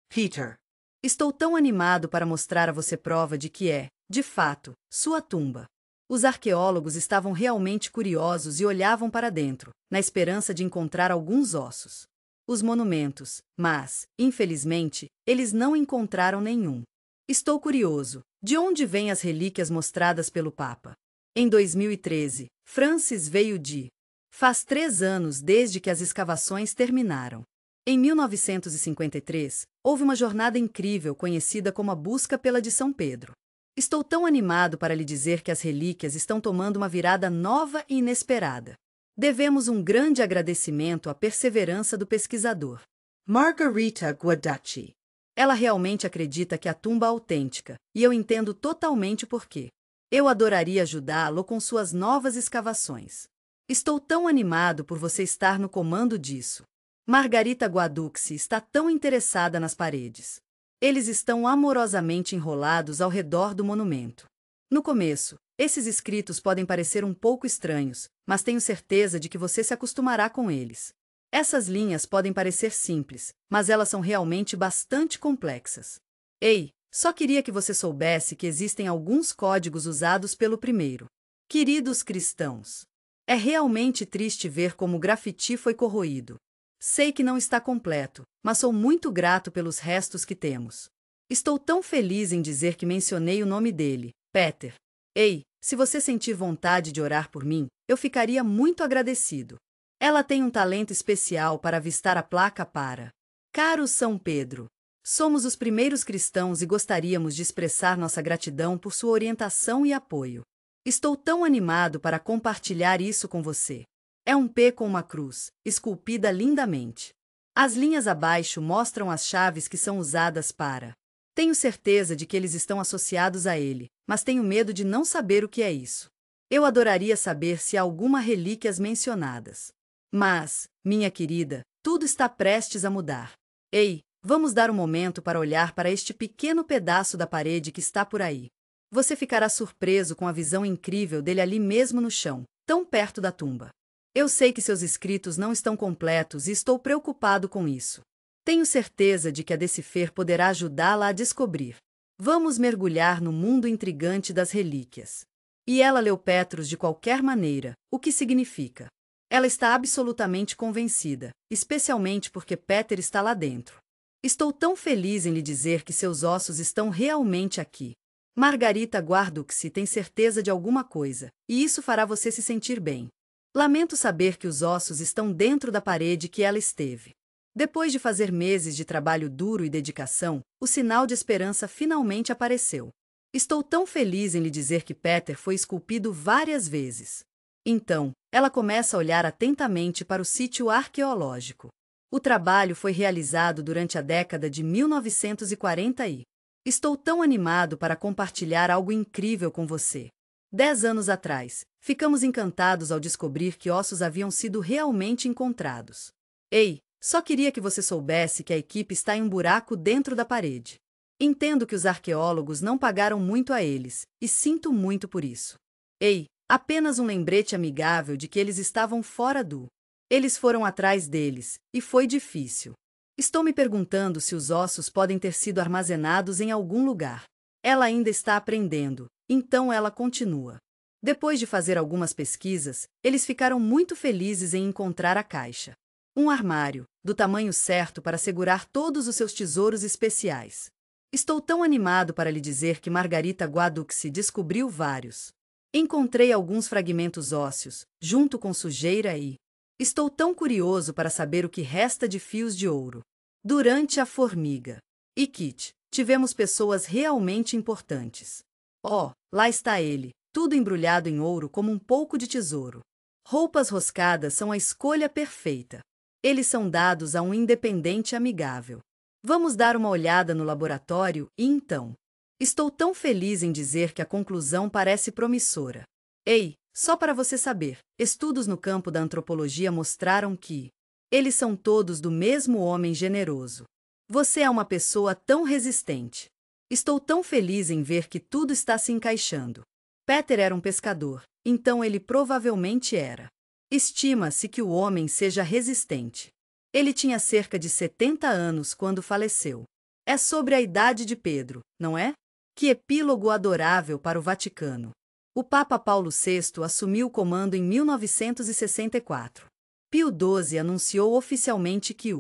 Peter. Estou tão animado para mostrar a você prova de que é, de fato, sua tumba. Os arqueólogos estavam realmente curiosos e olhavam para dentro, na esperança de encontrar alguns ossos. Os monumentos, mas, infelizmente, eles não encontraram nenhum. Estou curioso, de onde vêm as relíquias mostradas pelo Papa? Em 2013, Francis veio de. Faz 3 anos desde que as escavações terminaram. Em 1953, houve uma jornada incrível conhecida como a Busca pela de São Pedro. Estou tão animado para lhe dizer que as relíquias estão tomando uma virada nova e inesperada. Devemos um grande agradecimento à perseverança do pesquisador. Margarita Guadacci. Ela realmente acredita que a tumba é autêntica, e eu entendo totalmente por quê. Eu adoraria ajudá-lo com suas novas escavações. Estou tão animado por você estar no comando disso. Margarita Guadacci está tão interessada nas paredes. Eles estão amorosamente enrolados ao redor do monumento. No começo, esses escritos podem parecer um pouco estranhos, mas tenho certeza de que você se acostumará com eles. Essas linhas podem parecer simples, mas elas são realmente bastante complexas. Ei, só queria que você soubesse que existem alguns códigos usados pelo primeiro. Queridos cristãos, é realmente triste ver como o grafite foi corroído. Sei que não está completo, mas sou muito grato pelos restos que temos. Estou tão feliz em dizer que mencionei o nome dele, Peter. Ei, se você sentir vontade de orar por mim, eu ficaria muito agradecido. Ela tem um talento especial para avistar a placa para. Caro São Pedro, somos os primeiros cristãos e gostaríamos de expressar nossa gratidão por sua orientação e apoio. Estou tão animado para compartilhar isso com você. É um P com uma cruz, esculpida lindamente. As linhas abaixo mostram as chaves que são usadas para. Tenho certeza de que eles estão associados a ele, mas tenho medo de não saber o que é isso. Eu adoraria saber se há alguma relíquias mencionadas. Mas, minha querida, tudo está prestes a mudar. Ei, vamos dar um momento para olhar para este pequeno pedaço da parede que está por aí. Você ficará surpreso com a visão incrível dele ali mesmo no chão, tão perto da tumba. Eu sei que seus escritos não estão completos e estou preocupado com isso. Tenho certeza de que a Deciffer poderá ajudá-la a descobrir. Vamos mergulhar no mundo intrigante das relíquias. E ela leu Petrus de qualquer maneira, o que significa? Ela está absolutamente convencida, especialmente porque Peter está lá dentro. Estou tão feliz em lhe dizer que seus ossos estão realmente aqui. Margarita Guadacci tem certeza de alguma coisa, e isso fará você se sentir bem. Lamento saber que os ossos estão dentro da parede que ela esteve. Depois de fazer meses de trabalho duro e dedicação, o sinal de esperança finalmente apareceu. Estou tão feliz em lhe dizer que Peter foi esculpido várias vezes. Então, ela começa a olhar atentamente para o sítio arqueológico. O trabalho foi realizado durante a década de 1940 e estou tão animado para compartilhar algo incrível com você. 10 anos atrás, ficamos encantados ao descobrir que ossos haviam sido realmente encontrados. Ei, só queria que você soubesse que a equipe está em um buraco dentro da parede. Entendo que os arqueólogos não pagaram muito a eles, e sinto muito por isso. Ei, apenas um lembrete amigável de que eles estavam fora do. Eles foram atrás deles, e foi difícil. Estou me perguntando se os ossos podem ter sido armazenados em algum lugar. Ela ainda está aprendendo, então ela continua. Depois de fazer algumas pesquisas, eles ficaram muito felizes em encontrar a caixa. Um armário, do tamanho certo para segurar todos os seus tesouros especiais. Estou tão animado para lhe dizer que Margarita Guaduxi descobriu vários. Encontrei alguns fragmentos ósseos, junto com sujeira e... Estou tão curioso para saber o que resta de fios de ouro. Durante a formiga e Kit, tivemos pessoas realmente importantes. Oh, lá está ele, tudo embrulhado em ouro como um pouco de tesouro. Roupas roscadas são a escolha perfeita. Eles são dados a um independente amigável. Vamos dar uma olhada no laboratório e então. Estou tão feliz em dizer que a conclusão parece promissora. Ei, só para você saber, estudos no campo da antropologia mostraram que eles são todos do mesmo homem generoso. Você é uma pessoa tão resistente. Estou tão feliz em ver que tudo está se encaixando. Peter era um pescador, então ele provavelmente era. Estima-se que o homem seja resistente. Ele tinha cerca de 70 anos quando faleceu. É sobre a idade de Pedro, não é? Que epílogo adorável para o Vaticano. O Papa Paulo VI assumiu o comando em 1964. Pio XII anunciou oficialmente que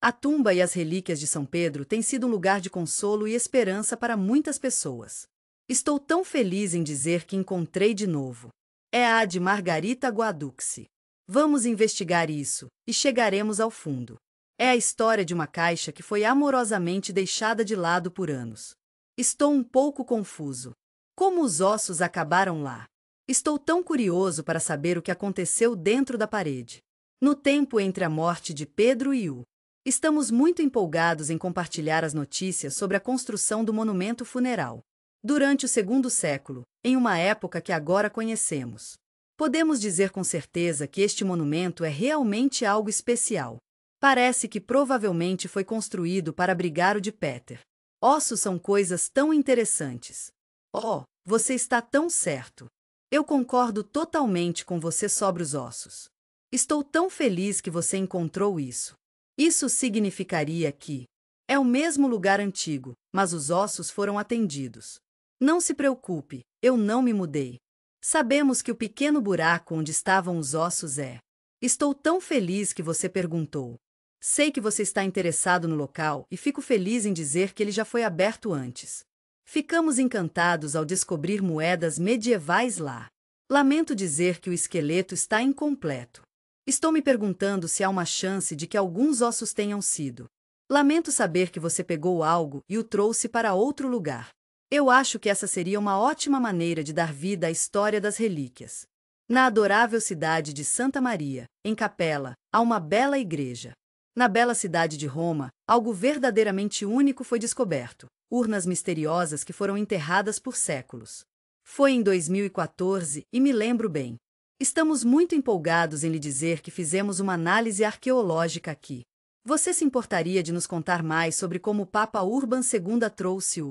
a tumba e as relíquias de São Pedro têm sido um lugar de consolo e esperança para muitas pessoas. Estou tão feliz em dizer que encontrei de novo. É a de Margarita Guaduxi. Vamos investigar isso, e chegaremos ao fundo. É a história de uma caixa que foi amorosamente deixada de lado por anos. Estou um pouco confuso. Como os ossos acabaram lá? Estou tão curioso para saber o que aconteceu dentro da parede. No tempo entre a morte de Pedro e estamos muito empolgados em compartilhar as notícias sobre a construção do monumento funeral. Durante o segundo século, em uma época que agora conhecemos. Podemos dizer com certeza que este monumento é realmente algo especial. Parece que provavelmente foi construído para abrigar o de Peter. Ossos são coisas tão interessantes. Oh, você está tão certo. Eu concordo totalmente com você sobre os ossos. Estou tão feliz que você encontrou isso. Isso significaria que é o mesmo lugar antigo, mas os ossos foram atendidos. Não se preocupe, eu não me mudei. Sabemos que o pequeno buraco onde estavam os ossos é. Estou tão feliz que você perguntou. Sei que você está interessado no local e fico feliz em dizer que ele já foi aberto antes. Ficamos encantados ao descobrir moedas medievais lá. Lamento dizer que o esqueleto está incompleto. Estou me perguntando se há uma chance de que alguns ossos tenham sido. Lamento saber que você pegou algo e o trouxe para outro lugar. Eu acho que essa seria uma ótima maneira de dar vida à história das relíquias. Na adorável cidade de Santa Maria, em Capela, há uma bela igreja. Na bela cidade de Roma, algo verdadeiramente único foi descoberto: urnas misteriosas que foram enterradas por séculos. Foi em 2014 e me lembro bem. Estamos muito empolgados em lhe dizer que fizemos uma análise arqueológica aqui. Você se importaria de nos contar mais sobre como o Papa Urban II trouxe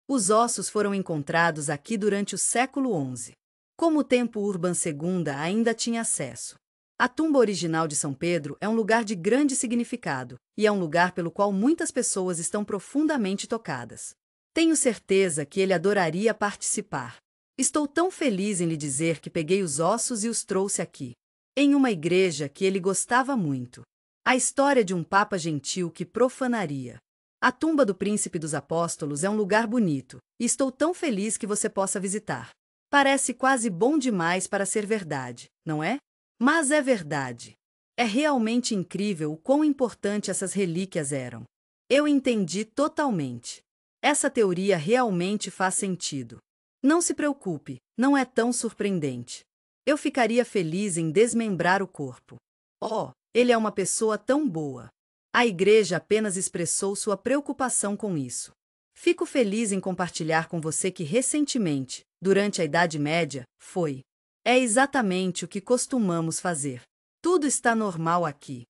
os ossos foram encontrados aqui durante o século XI. Como o tempo Urban II ainda tinha acesso. A tumba original de São Pedro é um lugar de grande significado, e é um lugar pelo qual muitas pessoas estão profundamente tocadas. Tenho certeza que ele adoraria participar. Estou tão feliz em lhe dizer que peguei os ossos e os trouxe aqui. Em uma igreja que ele gostava muito. A história de um papa gentil que profanaria. A tumba do Príncipe dos Apóstolos é um lugar bonito, e estou tão feliz que você possa visitar. Parece quase bom demais para ser verdade, não é? Mas é verdade. É realmente incrível o quão importante essas relíquias eram. Eu entendi totalmente. Essa teoria realmente faz sentido. Não se preocupe, não é tão surpreendente. Eu ficaria feliz em desmembrar o corpo. Oh, Ele é uma pessoa tão boa. A igreja apenas expressou sua preocupação com isso. Fico feliz em compartilhar com você que recentemente, durante a Idade Média, foi. É exatamente o que costumamos fazer. Tudo está normal aqui.